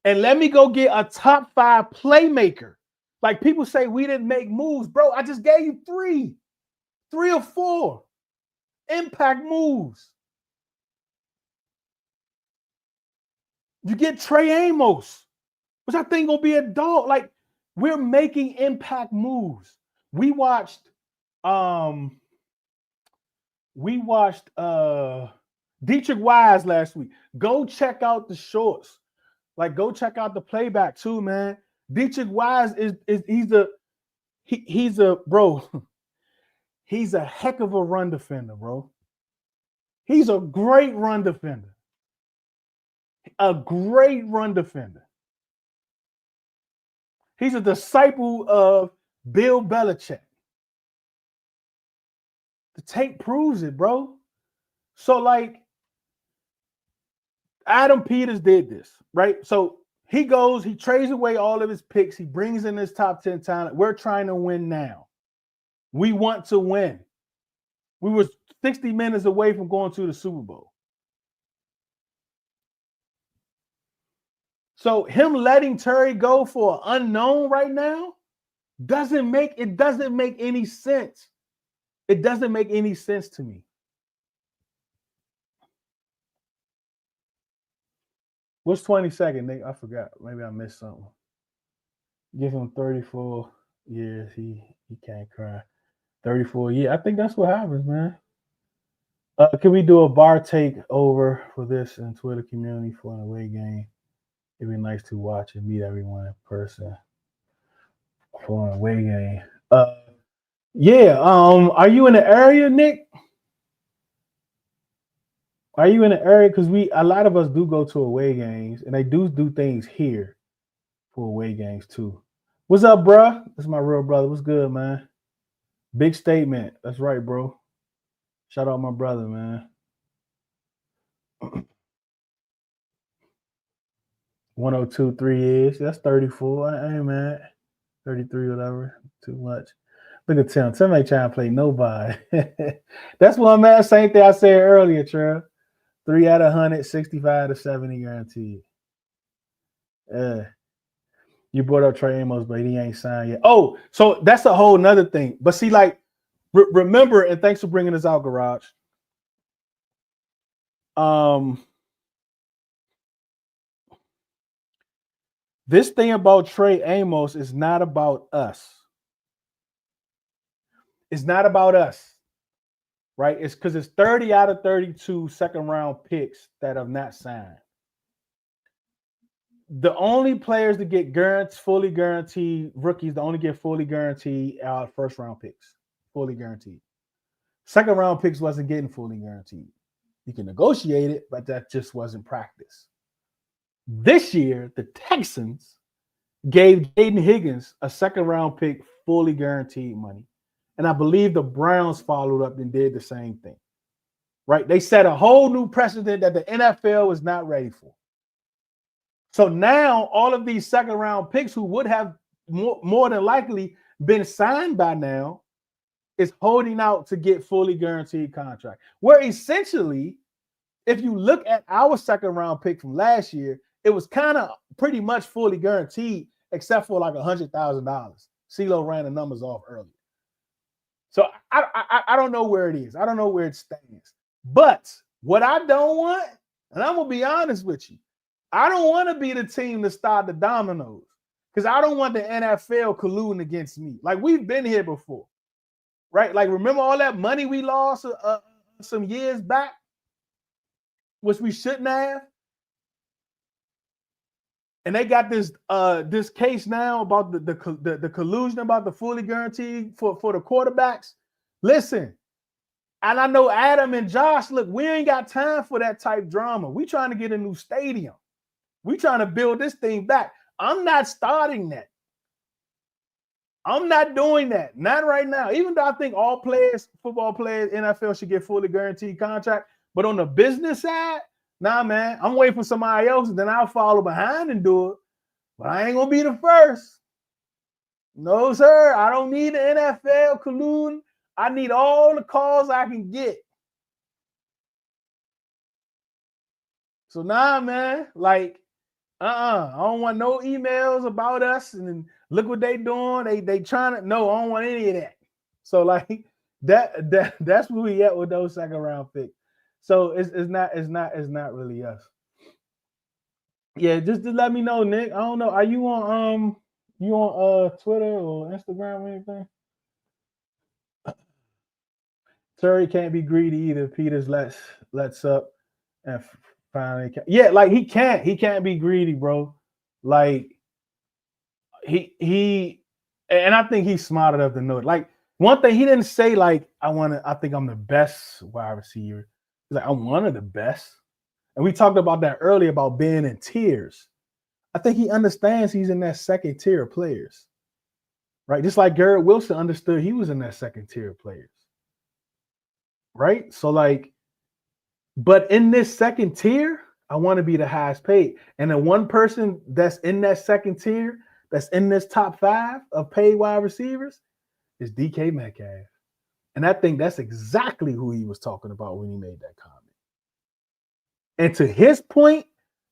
And let me go get a top 5 playmaker. Like people say we didn't make moves. Bro, I just gave you 3. 3 or 4 impact moves. You get Trey Amos, which I think will be a dog. Like, we're making impact moves. We watched Dietrich Wise last week. Go check out the shorts. Like, go check out the playback too, man. Dietrich Wise he's a bro. He's a heck of a run defender, bro. He's a great run defender. A great run defender. He's a disciple of Bill Belichick. The tape proves it, bro. So, like, Adam Peters did this, right? So he goes, he trades away all of his picks. He brings in his top 10 talent. We're trying to win now. We want to win. We were 60 minutes away from going to the Super Bowl. So him letting Terry go for an unknown right now doesn't make any sense. It doesn't make any sense to me. What's 22nd, Nick? I forgot. Maybe I missed something. Give him 34 years. He can't cry. 34 years. I think that's what happens, man. Can we do a bar take over for this in Twitter community for an away game? It'd be nice to watch and meet everyone in person for an away game. Yeah. Are you in the area, Nick? Are you in the area? Because a lot of us do go to away games, and they do things here for away games too. What's up, bro? That's my real brother. What's good, man? Big statement. That's right, bro. Shout out my brother, man. 102.3 years. That's 34. I ain't mad. 33, whatever. Too much. Look at Tim. Tim ain't trying to play nobody. That's what I'm at. Same thing I said earlier, Trev. 3 out of 100, 65 to 70 guaranteed. You brought up Trey Amos, but he ain't signed yet. Oh, so that's a whole nother thing. But see, like, remember, and thanks for bringing this out, Garage. This thing about Trey Amos is not about us. It's not about us, right? It's because it's 30 out of 32 second-round picks that have not signed. The only players that get fully guaranteed, rookies, that only get fully guaranteed are first-round picks, fully guaranteed. Second-round picks wasn't getting fully guaranteed. You can negotiate it, but that just wasn't practice. This year, the Texans gave Jaden Higgins a second-round pick, fully guaranteed money. And I believe the Browns followed up and did the same thing, right? They set a whole new precedent that the NFL was not ready for. So now all of these second-round picks who would have more than likely been signed by now is holding out to get fully guaranteed contract. Where essentially, if you look at our second-round pick from last year, it was kind of pretty much fully guaranteed, except for like $100,000. CeeLo ran the numbers off earlier. So I don't know where it is. I don't know where it stands. But what I don't want, and I'm going to be honest with you, I don't want to be the team to start the dominoes because I don't want the NFL colluding against me. Like, we've been here before, right? Like, remember all that money we lost some years back, which we shouldn't have? And they got this case now about the collusion about the fully guaranteed for the quarterbacks. Listen, and I know Adam and Josh, look, we ain't got time for that type drama. We trying to get a new stadium. We trying to build this thing back. I'm not starting that. I'm not doing that. Not right now. Even though I think all players, football players, NFL should get fully guaranteed contract. But on the business side, nah, man, I'm waiting for somebody else, and then I'll follow behind and do it. But I ain't gonna be the first. No, sir. I don't need the NFL colluding. I need all the calls I can get. So nah, man, like, I don't want no emails about us. And then look what they doing. They trying to. No, I don't want any of that. So like, That's where we at with those second round picks. So it's not really us. Yeah, just let me know, Nick. I don't know. Are you on Twitter or Instagram or anything? Terry can't be greedy either. Peters lets up and finally yeah, like he can't be greedy, bro. Like he and I think he's smart enough to know it. Like one thing he didn't say like I think I'm the best wide receiver. He's like I'm one of the best. And we talked about that earlier about being in tiers. I think he understands he's in that second tier of players. Right? Just like Garrett Wilson understood he was in that second tier of players. Right? So like, but in this second tier, I want to be the highest paid. And the one person that's in that second tier, that's in this top 5 of paid wide receivers, is DK Metcalf. And I think that's exactly who he was talking about when he made that comment. And to his point,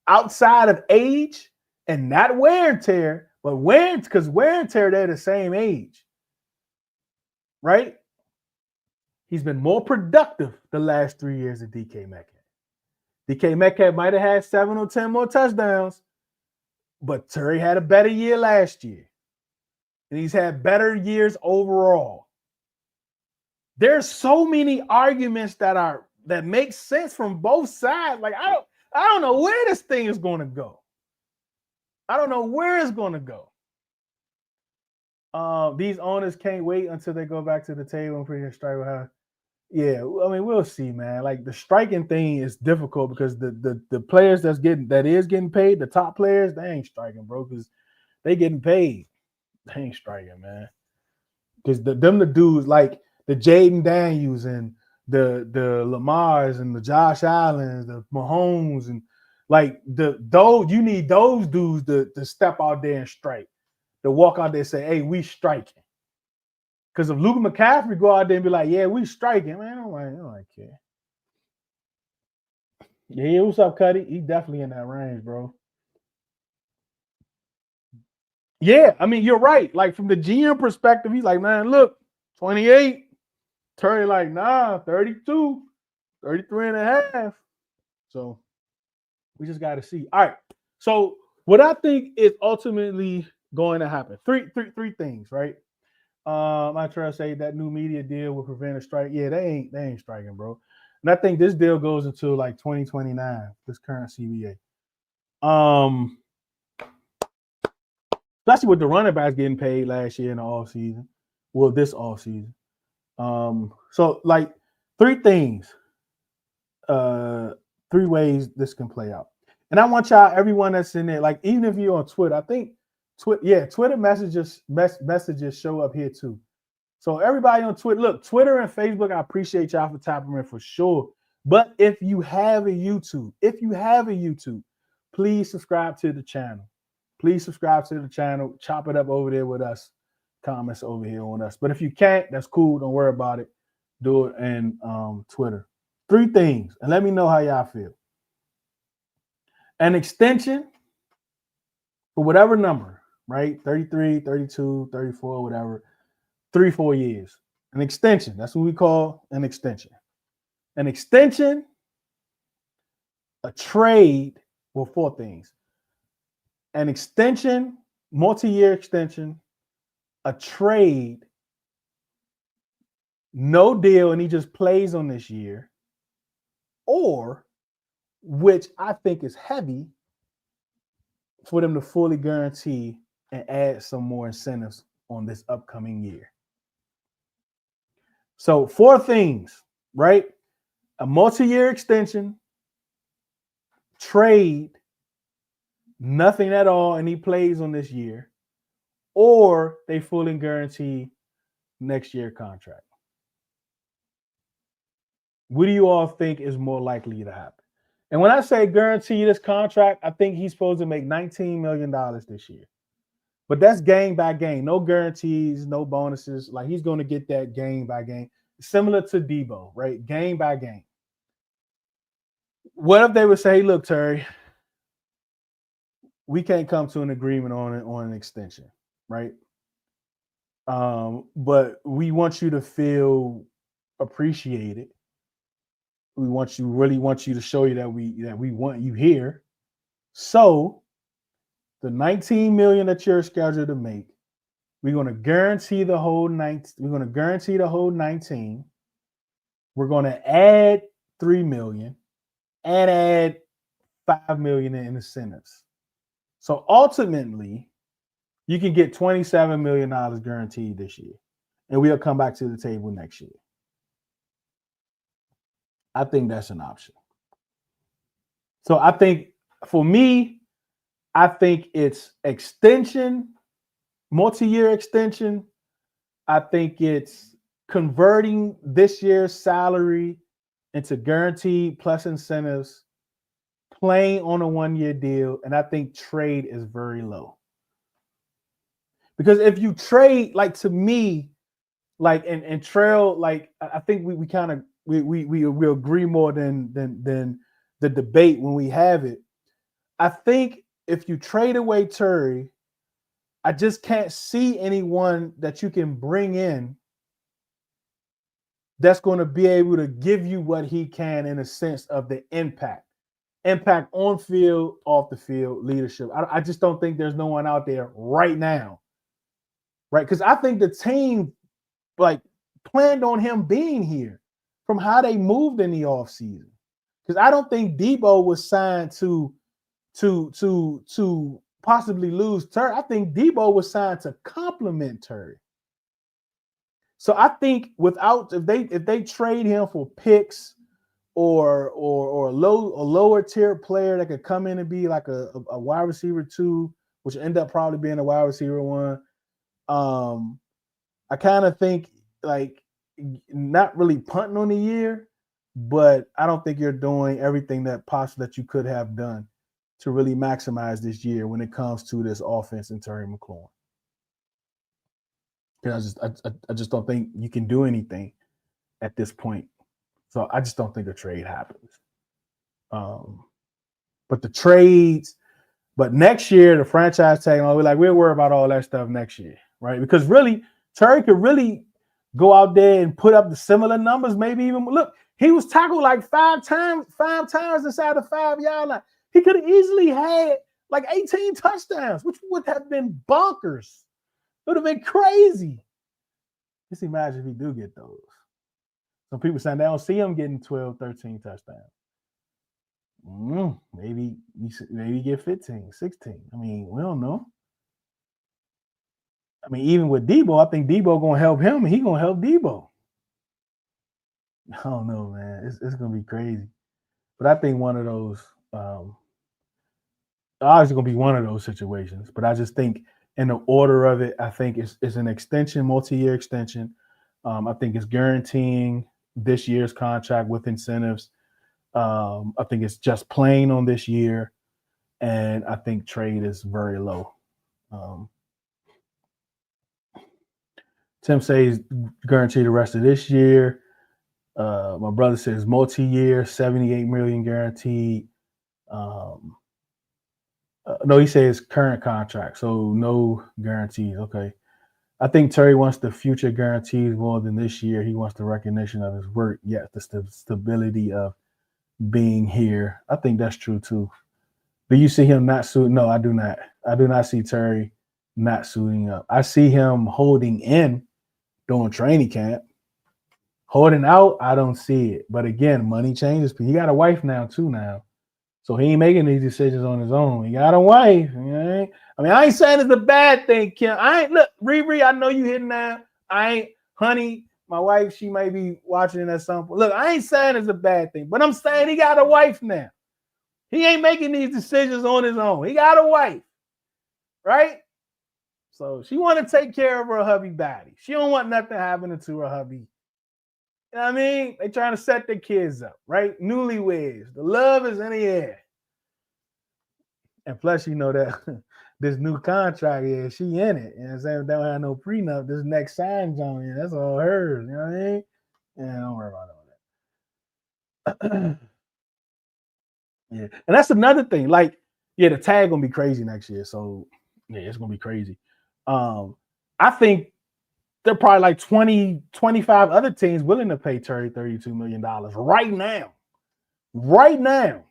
outside of age and not wear and tear, but wear and tear, they're the same age. Right? He's been more productive the last 3 years of DK Metcalf. DK Metcalf might have had 7 or 10 more touchdowns, but Terry had a better year last year. And he's had better years overall. There's so many arguments that make sense from both sides. Like I don't know where this thing is going to go. I don't know where it's going to go. These owners can't wait until they go back to the table and pretty strike with how. Yeah, I mean, we'll see, man. Like the striking thing is difficult because the players that is getting paid, the top players, they ain't striking, bro, because they getting paid. They ain't striking, man. Because the dudes like the Jaden Daniels and the Lamars and the Josh Allens, the Mahomes, and like those you need those dudes to step out there and strike, to walk out there and say, "Hey, we striking." Because if Luke McCaffrey go out there and be like, "Yeah, we striking," man, I don't care. Yeah, what's up, Cuddy? He definitely in that range, bro. Yeah, I mean, you're right. Like from the GM perspective, he's like, man, look, 28. Terry like, nah, 32, 33 and a half. So we just got to see. All right. So what I think is ultimately going to happen, three things, right? I try to say that new media deal will prevent a strike. Yeah, they ain't striking, bro. And I think this deal goes until like 2029, this current CBA. Especially with the running backs getting paid last year in the off season. Well, this off season. So like 3 things, 3 ways this can play out. And I want y'all, everyone that's in there, like even if you're on Twitter, I think Twitter messages show up here too. So everybody on Twitter, look, Twitter and Facebook, I appreciate y'all for tapping in for sure. But if you have a YouTube, please subscribe to the channel. Please subscribe to the channel. Chop it up over there with us. Comments over here on us. But if you can't, that's cool. Don't worry about it. Do it in Twitter. 3 things. And let me know how y'all feel. An extension for whatever number, right? 33, 32, 34, whatever. 3-4 years. An extension. That's what we call an extension. An extension, a trade, well, 4 things. An extension, multi-year extension, a trade, no deal, and he just plays on this year, or, which I think is heavy, for them to fully guarantee and add some more incentives on this upcoming year. So 4 things, right? A multi-year extension, trade, nothing at all, and he plays on this year, or they fully guarantee next year contract. What do you all think is more likely to happen? And when I say guarantee this contract, I think he's supposed to make $19 million this year. But that's game by game. No guarantees, no bonuses. Like he's going to get that game by game. Similar to Debo, right? Game by game. What if they would say, look, Terry, we can't come to an agreement on an extension, right? But we want you to feel appreciate it. We really want you to show you that we want you here. So the 19 million that you're scheduled to make, we're going to guarantee the whole 19. We're going to guarantee the whole 19. We're going to add 3 million and add 5 million in incentives. So ultimately, you can get $27 million guaranteed this year. And we'll come back to the table next year. I think that's an option. So I think for me, I think it's extension, multi-year extension. I think it's converting this year's salary into guaranteed plus incentives, playing on a 1-year deal. And I think trade is very low. Because if you trade, like to me, like and Trail, like I think we kind of we agree more than the debate when we have it. I think if you trade away Terry, I just can't see anyone that you can bring in that's going to be able to give you what he can in a sense of the impact on field, off the field, leadership. I just don't think there's no one out there right now, right? Because I think the team like planned on him being here from how they moved in the offseason. Because I don't think Debo was signed to possibly lose Terry. I think Debo was signed to complement Terry. So I think if they trade him for picks or a lower tier player that could come in and be like a wide receiver 2, which end up probably being a wide receiver 1. I kind of think like not really punting on the year, but I don't think you're doing everything that you could have done to really maximize this year when it comes to this offense and Terry McLaurin. Because I just don't think you can do anything at this point. So I just don't think a trade happens. But the trades, but next year the franchise tag, we'll worry about all that stuff next year, right? Because really, Terry could really go out there and put up the similar numbers, maybe even look. He was tackled like 5 times inside the 5-yard line. He could have easily had like 18 touchdowns, which would have been bonkers. It would have been crazy. Just imagine if he do get those. Some people saying they don't see him getting 12, 13 touchdowns. Maybe get 15, 16. I mean, we don't know. I mean, even with Debo, I think Debo going to help him, and he going to help Debo. I don't know, man. It's going to be crazy. But I think one of those, obviously going to be one of those situations. But I just think in the order of it, I think it's an extension, multi-year extension. I think it's guaranteeing this year's contract with incentives. I think it's just playing on this year. And I think trade is very low. Tim says guarantee the rest of this year. My brother says multi-year, 78 million guaranteed. No, he says current contract, so no guarantees. Okay. I think Terry wants the future guarantees more than this year. He wants the recognition of his work, yet the stability of being here. I think that's true too. Do you see him not suiting? No, I do not. I do not see Terry not suiting up. I see him holding in during training camp. Holding out, I don't see it. But again, money changes. He got a wife now too now. So he ain't making these decisions on his own. He got a wife. Right? I mean, I ain't saying it's a bad thing, Kim. Look, Riri, I know you hitting now. Honey, my wife, she may be watching it at some point. Look, I ain't saying it's a bad thing, but I'm saying he got a wife now. He ain't making these decisions on his own. He got a wife, right? So she want to take care of her hubby body. She don't want nothing happening to her hubby. You know what I mean? They trying to set their kids up, right? Newlyweds. The love is in the air. And plus, you know that this new contract is she in it. You know what I'm saying? If they don't have no prenup, this next sign on here, that's all hers. You know what I mean? Yeah, don't worry about all that. Yeah. And that's another thing. Like, yeah, the tag gonna be crazy next year. So yeah, it's gonna be crazy. I think there are probably like 20, 25 other teams willing to pay Terry $32 million right now. Right now.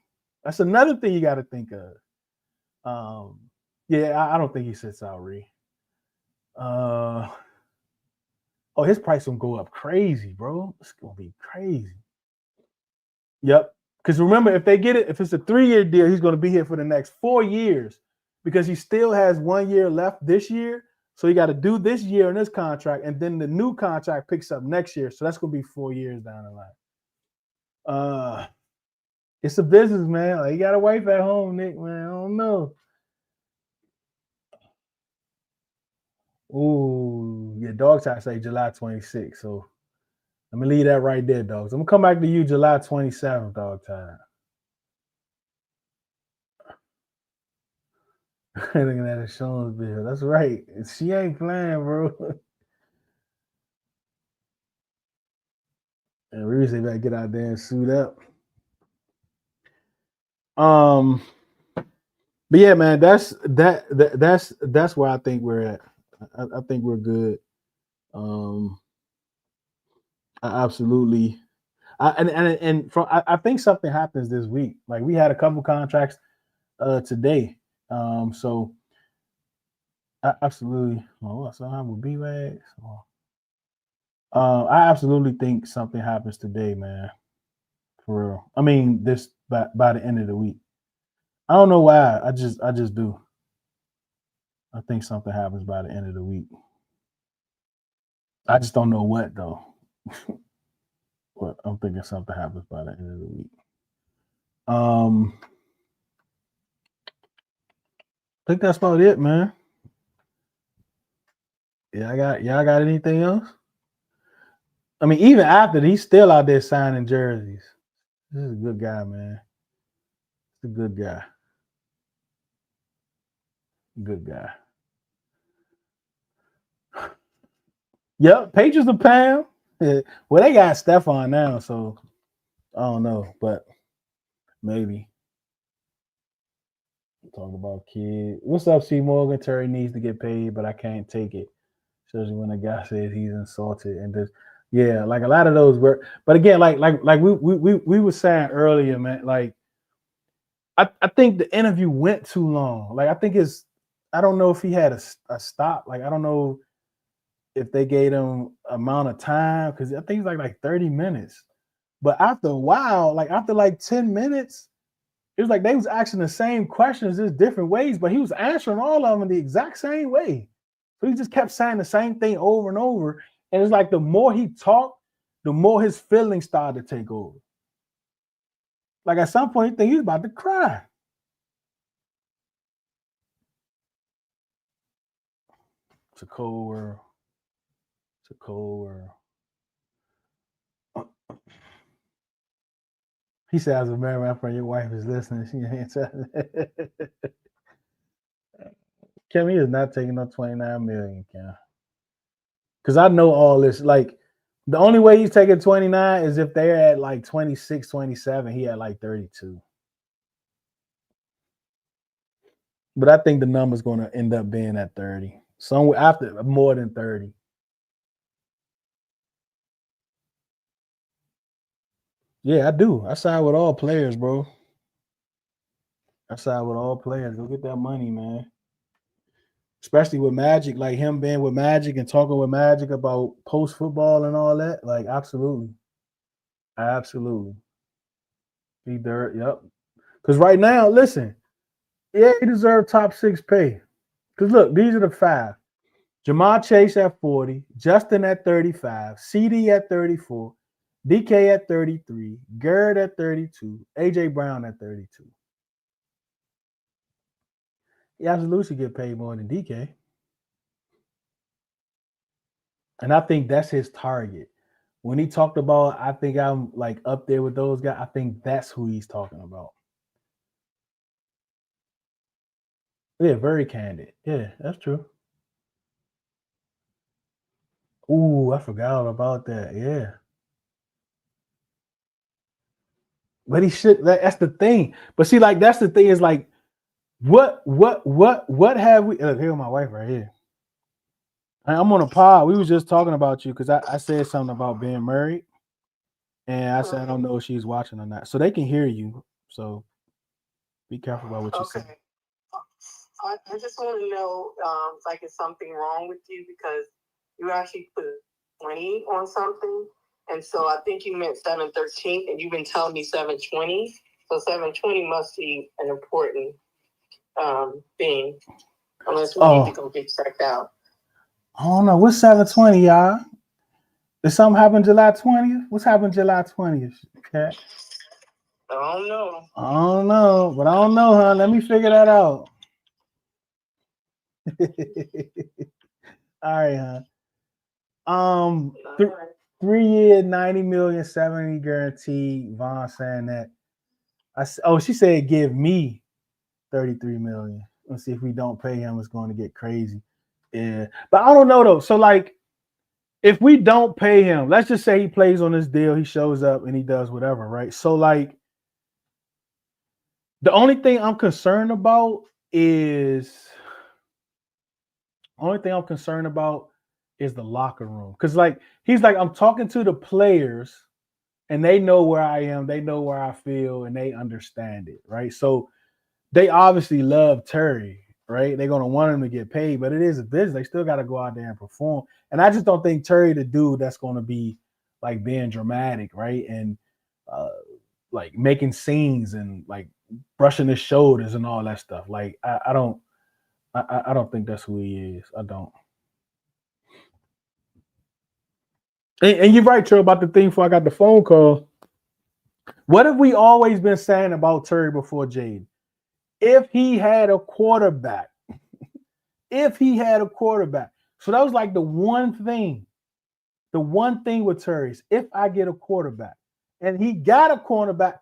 That's another thing you got to think of. Yeah, I don't think he sits out, Ree. His price will go up crazy, bro. It's gonna be crazy. Yep. Because remember, if they get it, if it's a 3-year deal, he's gonna be here for the next 4 years because he still has 1 year left this year. So you got to do this year in this contract, and then the new contract picks up next year. So that's gonna be 4 years down the line. It's a business, man. Like, you got a wife at home, Nick, man. I don't know. Ooh, yeah, dog time say July 26th. So let me leave that right there, dogs. I'm gonna come back to you July 27th, dog time. Looking at a Sean's bill. That's right. She ain't playing, bro. And Reese better get out there and suit up. But yeah, man, that's where I think we're at. I think we're good. I think something happens this week. Like, we had a couple contracts today. So I absolutely. Oh, so I will be back. I absolutely think something happens today, man. For real. I mean, this by the end of the week. I don't know why. I just do. I think something happens by the end of the week. I just don't know what though. But I'm thinking something happens by the end of the week. I think that's about it, man. Y'all got anything else? I mean, even after he's still out there signing jerseys. This is a good guy, man. He's a good guy. Good guy. Yep, Patriots are Pam. Well, they got Stephon now, so I don't know, but maybe. Talk about kid. What's up, C. Morgan? Terry needs to get paid, but I can't take it. Especially when a guy says he's insulted and this. Yeah, like a lot of those were. But again, like we were saying earlier, man. Like I think the interview went too long. Like, I don't know if he had a stop. Like, I don't know if they gave him amount of time, because I think it's like 30 minutes. But after a while, like after like 10 minutes, it was like they was asking the same questions just different ways, but he was answering all of them the exact same way. So he just kept saying the same thing over and over. And it's like the more he talked, the more his feelings started to take over. Like, at some point, you think he was about to cry. It's a cold world. It's a cold world. He said, as a married man friend, your wife is listening. She ain't telling. Kim, he is not taking up 29 million, Kim. Because I know all this. Like, the only way he's taking 29 is if they're at like 26, 27. He had like 32. But I think the number's going to end up being at 30. Somewhere after more than 30. Yeah, I do. I side with all players, bro. I side with all players. Go get that money, man. Especially with Magic, like him being with Magic and talking with Magic about post football and all that. Like, absolutely. Absolutely. He dirt, yep. Because right now, listen, yeah, he deserves top 6 pay. Because look, these are the 5. Jamar Chase at 40, Justin at 35, CD at 34, DK at 33, Garrett at 32, AJ Brown at 32. He absolutely should get paid more than DK. And I think that's his target. When he talked about, I think I'm like up there with those guys, I think that's who he's talking about. Yeah, very candid. Yeah, that's true. Ooh, I forgot about that. Yeah. But he should, that's the thing. But see, like, that's the thing, is like, what have we, look, here's my wife right here. I'm on a pod. We was just talking about you because I said something about being married, and I said I don't know if she's watching or not, so they can hear you. So be careful about what you say. Okay. I just want to know, like, is something wrong with you because you actually put 20 on something, and so I think you meant 713, and you've been telling me 720. So 720 must be an important thing, unless we need to go get checked out. I don't know. What's 720, y'all? Did something happen July 20th? What's happened July 20th? Okay. I don't know. I don't know, but I don't know, huh? Let me figure that out. All right, huh? 3 year, 90 million, 70 guaranteed. Vaughn saying that. She said give me 33 million. Let's see if we don't pay him, it's going to get crazy. Yeah, but I don't know though. So like, if we don't pay him, let's just say he plays on this deal, he shows up and he does whatever, right? So like, the only thing I'm concerned about is the locker room. Because like he's like, I'm talking to the players and they know where I am, they know where I feel, and they understand it, right? So they obviously love Terry, right? They're gonna want him to get paid, but it is a business. They still got to go out there and perform. And I just don't think Terry the dude that's gonna be like being dramatic, right? And like making scenes and like brushing his shoulders and all that stuff. Like I don't think that's who he is. I don't. And you're right, Trey, about the thing before I got the phone call. What have we always been saying about Terry before Jade? If he had a quarterback, so that was like the one thing with Terry is if I get a quarterback, and he got a quarterback,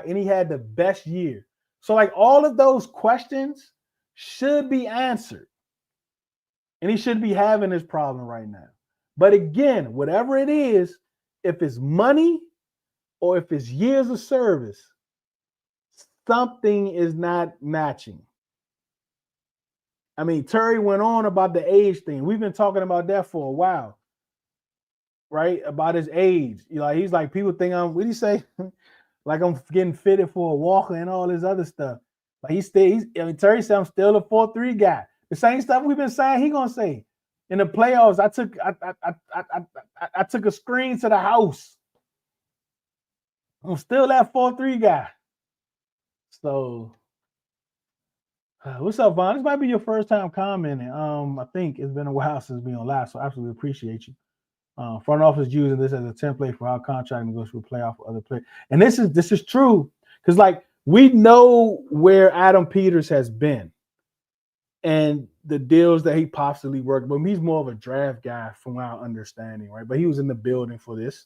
and he had the best year. So like all of those questions should be answered, and he should be having this problem right now. But again, whatever it is, if it's money or if it's years of service, something is not matching. I mean, Terry went on about the age thing. We've been talking about that for a while, right? About his age. You know, he's like, people think what do you say? Like I'm getting fitted for a walker and all this other stuff. But Terry said I'm still a 4-3 guy. The same stuff we've been saying, he gonna say. In the playoffs, I took a screen to the house. I'm still that 4-3 guy. So what's up, Vaughn? This might be your first time commenting. I think it's been a while since being on live, so I absolutely appreciate you. Front office using this as a template for how contracting goes through playoff for other players. And this is true because like we know where Adam Peters has been and the deals that he possibly worked, but he's more of a draft guy from our understanding, right? But he was in the building for these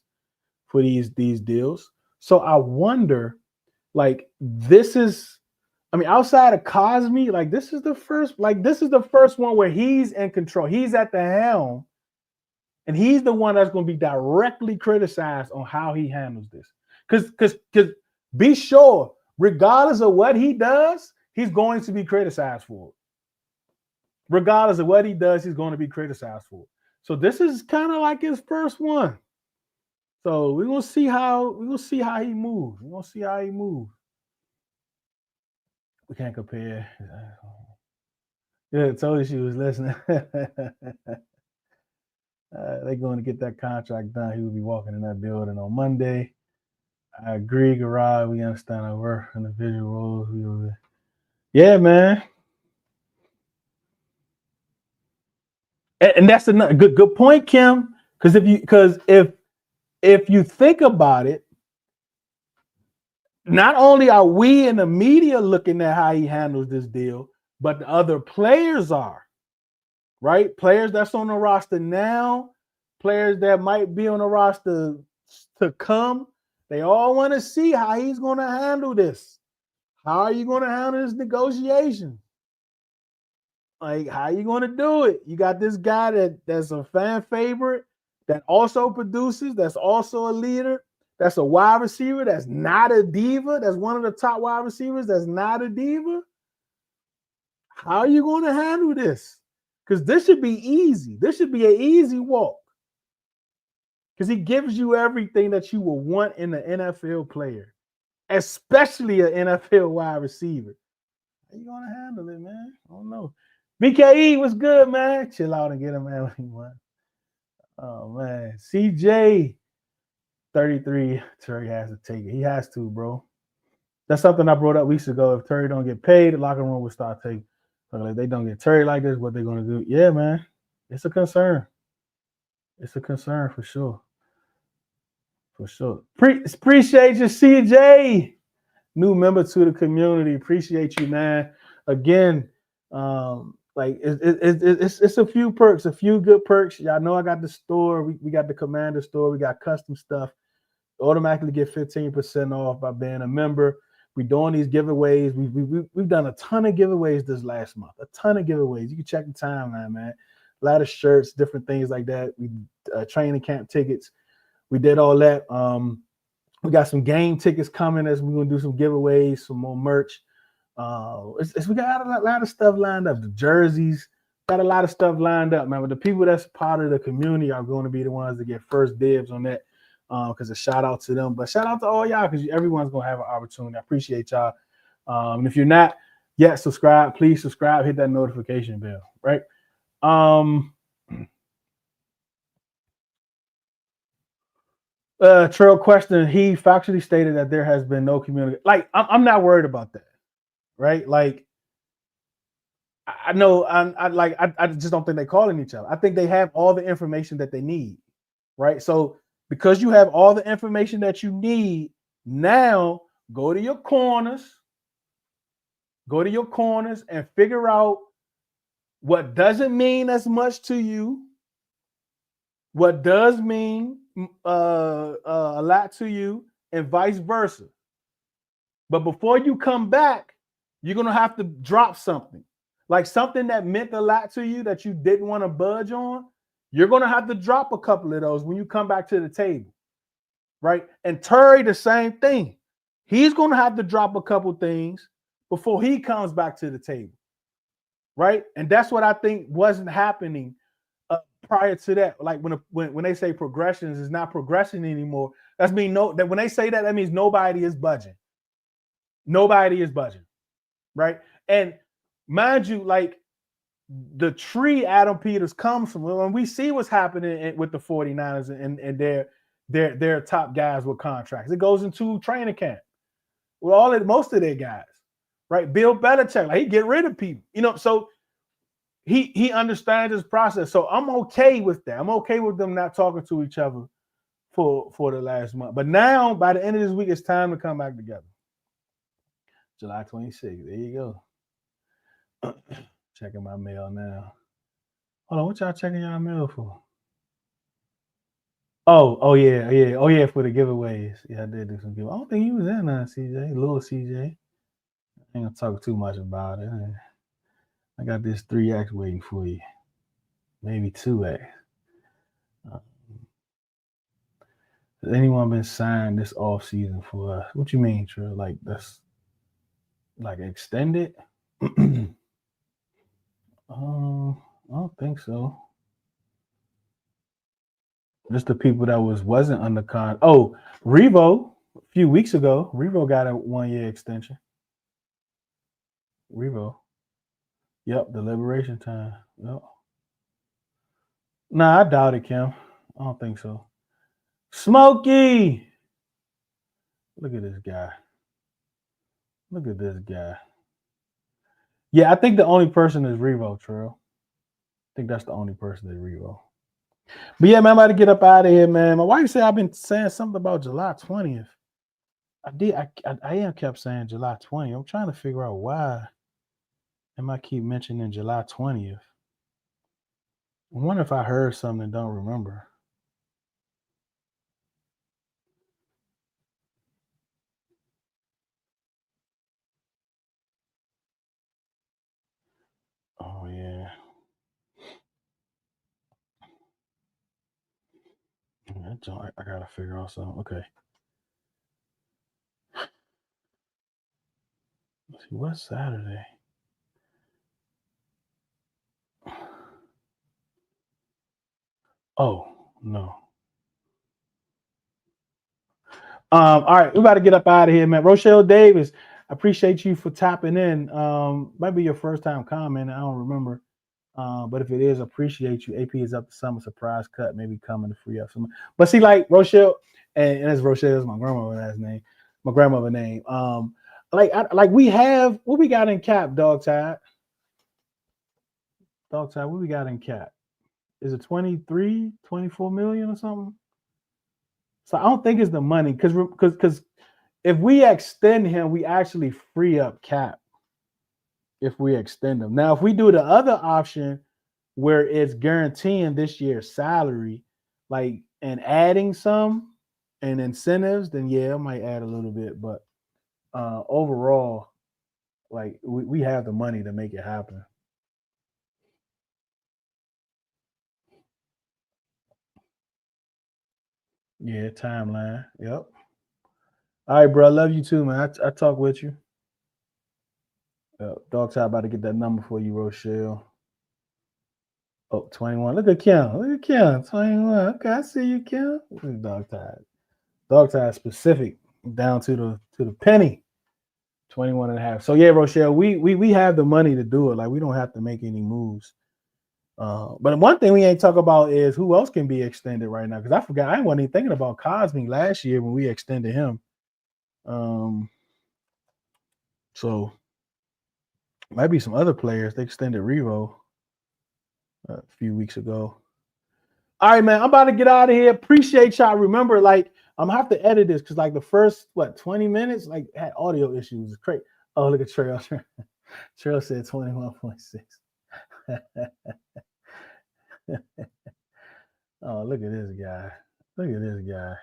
deals. So I wonder, like, outside of Cosme, like this is the first one where he's in control. He's at the helm. And he's the one that's going to be directly criticized on how he handles this. Because be sure, regardless of what he does, he's going to be criticized for it. Regardless of what he does, he's going to be criticized for it. So this is kind of like his first one. So we're gonna see how he moves. We're gonna see how he moves. We can't compare. Yeah, I told you she was listening. They're going to get that contract done. He will be walking in that building on Monday. I agree, Garage. We understand our work and the visual roles. Yeah, man. And that's a good point, Kim. Because if you think about it, not only are we in the media looking at how he handles this deal, but the other players are, right? Players that's on the roster now, players that might be on the roster to come, they all want to see how he's going to handle this. How are you going to handle this negotiation? Like, how are you going to do it? You got this guy that's a fan favorite, that also produces, that's also a leader, that's a wide receiver, that's not a diva, that's one of the top wide receivers, that's not a diva. How are you going to handle this? Because this should be easy. This should be an easy walk. Because he gives you everything that you will want in an NFL player, especially an NFL wide receiver. How you gonna handle it, man? I don't know. BKE was good, man. Chill out and get him, man. What he want. Oh man, CJ 33. Terry has to take it. He has to, bro. That's something I brought up weeks ago. If Terry don't get paid, the locker room will start taking. Like they don't get Terry like this, what they're gonna do? Yeah, man, it's a concern. It's a concern for sure. For sure. Appreciate you, CJ. New member to the community. Appreciate you, man. Again, like it's a few perks, a few good perks. Y'all know I got the store. We got the Commander store. We got custom stuff. Automatically get 15% off by being a member. We're doing these giveaways. We've done a ton of giveaways this last month. A ton of giveaways. You can check the timeline, man. A lot of shirts, different things like that. We training camp tickets. We did all that. We got some game tickets coming as we're gonna do some giveaways, some more merch. We got a lot of stuff lined up. The jerseys, got a lot of stuff lined up, man. But the people that's part of the community are going to be the ones that get first dibs on that. Because a shout out to them, but shout out to all y'all because everyone's gonna have an opportunity. I appreciate y'all. And if you're not yet subscribed, please subscribe, hit that notification bell, right? Trail question. He factually stated that there has been no community. Like, I'm not worried about that, right? Like, I know I just don't think they're calling each other. I think they have all the information that they need, right? So because you have all the information that you need, now go to your corners and figure out what doesn't mean as much to you, what does mean a lot to you, and vice versa. But before you come back, you're going to have to drop something. Like something that meant a lot to you that you didn't want to budge on, you're going to have to drop a couple of those when you come back to the table, right? And Terry, the same thing. He's going to have to drop a couple things before he comes back to the table, right? And that's what I think wasn't happening prior to that. Like when they say progressions is not progressing anymore, that when they say that, that means nobody is budging. Nobody is budging, right? And mind you, like the tree Adam Peters comes from, when we see what's happening with the 49ers and their top guys with contracts, it goes into training camp with most of their guys, right? Bill Belichick, like he get rid of people, so he understands his process. So I'm okay with that. I'm okay with them not talking to each other for the last month. But now, by the end of this week, it's time to come back together. July 26th. There you go. Checking my mail now. Hold on, what y'all checking y'all mail for? Oh yeah. Oh yeah, for the giveaways. Yeah, I did do some giveaways. I don't think he was in there, CJ. Little CJ. I ain't gonna talk too much about it. I got this 3X waiting for you. Maybe 2X. Has anyone been signed this off season for us? What you mean, Trill? Like that's like extended? I don't think so. Just the people that wasn't under con. Oh, Revo a few weeks ago. Revo got a 1-year extension. Revo. Yep, the liberation time. Yep. Nah, I doubt it, Kim. I don't think so. Smokey. Look at this guy. Look at this guy. Yeah, I think the only person is Revo, Trill. I think that's the only person that's Revo. But yeah, man, I'm about to get up out of here, man. My wife said I've been saying something about July 20th. I did. I am kept saying July 20th. I'm trying to figure out why. Am I keep mentioning July 20th? I wonder if I heard something and don't remember. Oh yeah. I gotta figure out something. Okay. Let's see, what's Saturday? Oh no. All right, we about to get up out of here, man. Rochelle Davis, I appreciate you for tapping in. Might be your first time commenting. I don't remember. But if it is, appreciate you. AP is up to summer surprise cut, maybe coming to free up some. But see, like Rochelle, and that's Rochelle is my grandmother's last name, my grandmother name. Like we have what we got in cap, dog tide. Dog tide, what we got in cap? Is it 23, 24 million or something? So I don't think it's the money because if we extend him, we actually free up cap if we extend him. Now, if we do the other option where it's guaranteeing this year's salary, like and adding some and incentives, then yeah, it might add a little bit. But overall, like we have the money to make it happen. Yeah, timeline. Yep. All right, bro. I love you too, man. I talk with you. Dog Tide about to get that number for you, Rochelle. Oh, 21. Look at Kim. Look at Kim. 21. Okay, I see you, Kim. Look at Dog Tide. Dog Tide specific down to the penny. 21 and a half. So yeah, Rochelle, we have the money to do it. Like we don't have to make any moves. But one thing we ain't talk about is who else can be extended right now. Because I forgot I wasn't even thinking about Cosme last year when we extended him. So might be some other players. They extended Revo a few weeks ago. All right, man. I'm about to get out of here. Appreciate y'all. Remember, like, I'm gonna have to edit this because like the first 20 minutes, like had audio issues. It's crazy. Oh, look at Trail. Trail said 21.6. Oh, look at this guy. Look at this guy.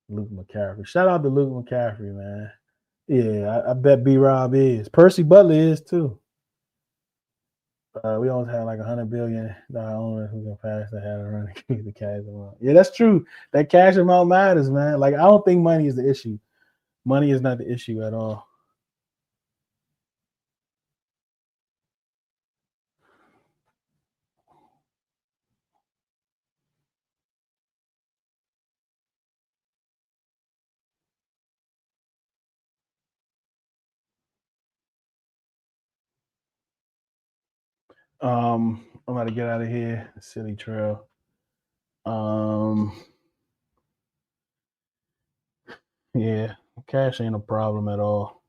Luke McCaffrey. Shout out to Luke McCaffrey, man. Yeah, I bet B Rob is. Percy Butler is too. We always had like $100 billion owners who can pass the hat around and keep the cash amount. Yeah, that's true. That cash amount matters, man. Like I don't think money is the issue. Money is not the issue at all. I'm about to get out of here. Silly Trail. Yeah, cash ain't a problem at all.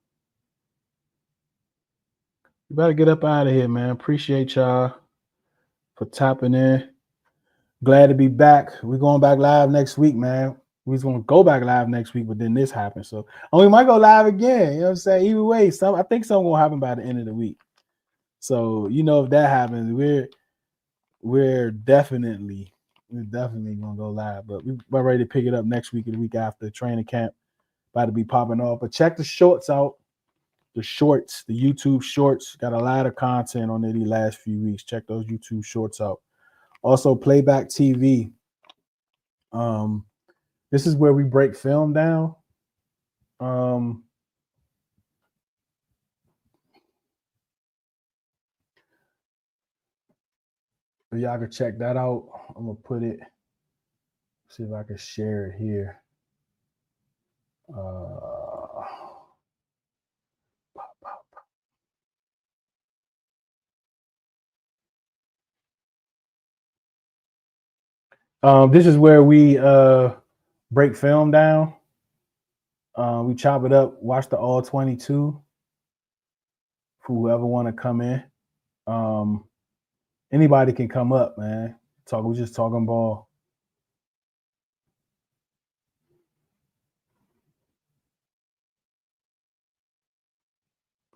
You better get up out of here, man. Appreciate y'all for tapping in. Glad to be back. We're going back live next week, man. We was gonna go back live next week, but then this happened. So we might go live again. You know what I'm saying? Either way, I think something will happen by the end of the week. So if that happens, we're definitely gonna go live. But we're ready to pick it up next week and the week after. Training camp about to be popping off. But check the shorts out. The shorts, the YouTube shorts, got a lot of content on there these last few weeks. Check those YouTube shorts out. Also, Playback TV. This is where we break film down. Y'all can check that out. I'm gonna put it. See if I can share it here. This is where we break film down. We chop it up, watch the all 22 for whoever want to come in. Anybody can come up, man. We're just talking ball.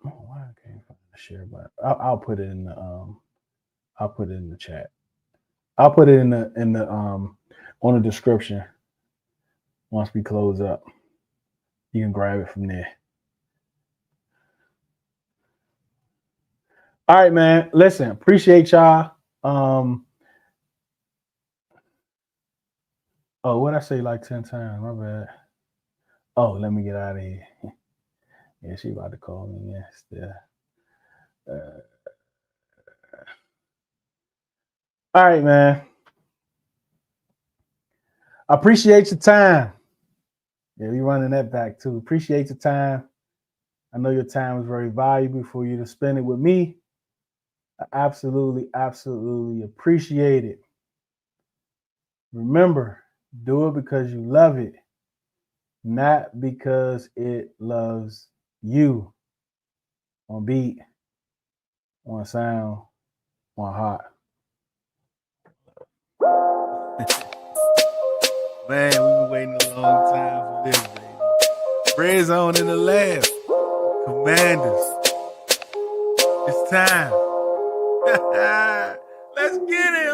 Oh, why I can't find the share button? I'll put it in the I'll put it in the chat. I'll put it in the on the description once we close up. You can grab it from there. All right, man. Listen, appreciate y'all. Oh, what I say like 10 times? My bad. Oh, let me get out of here. Yeah, she about to call me. Yes, yeah. All right, man. I appreciate your time. Yeah, we running that back too. Appreciate your time. I know your time is very valuable for you to spend it with me. I absolutely, absolutely appreciate it. Remember, do it because you love it, not because it loves you. On beat, on sound, on heart. Man, we've been waiting a long time for this, baby. Red zone in the lab. Commanders. It's time. Let's get it,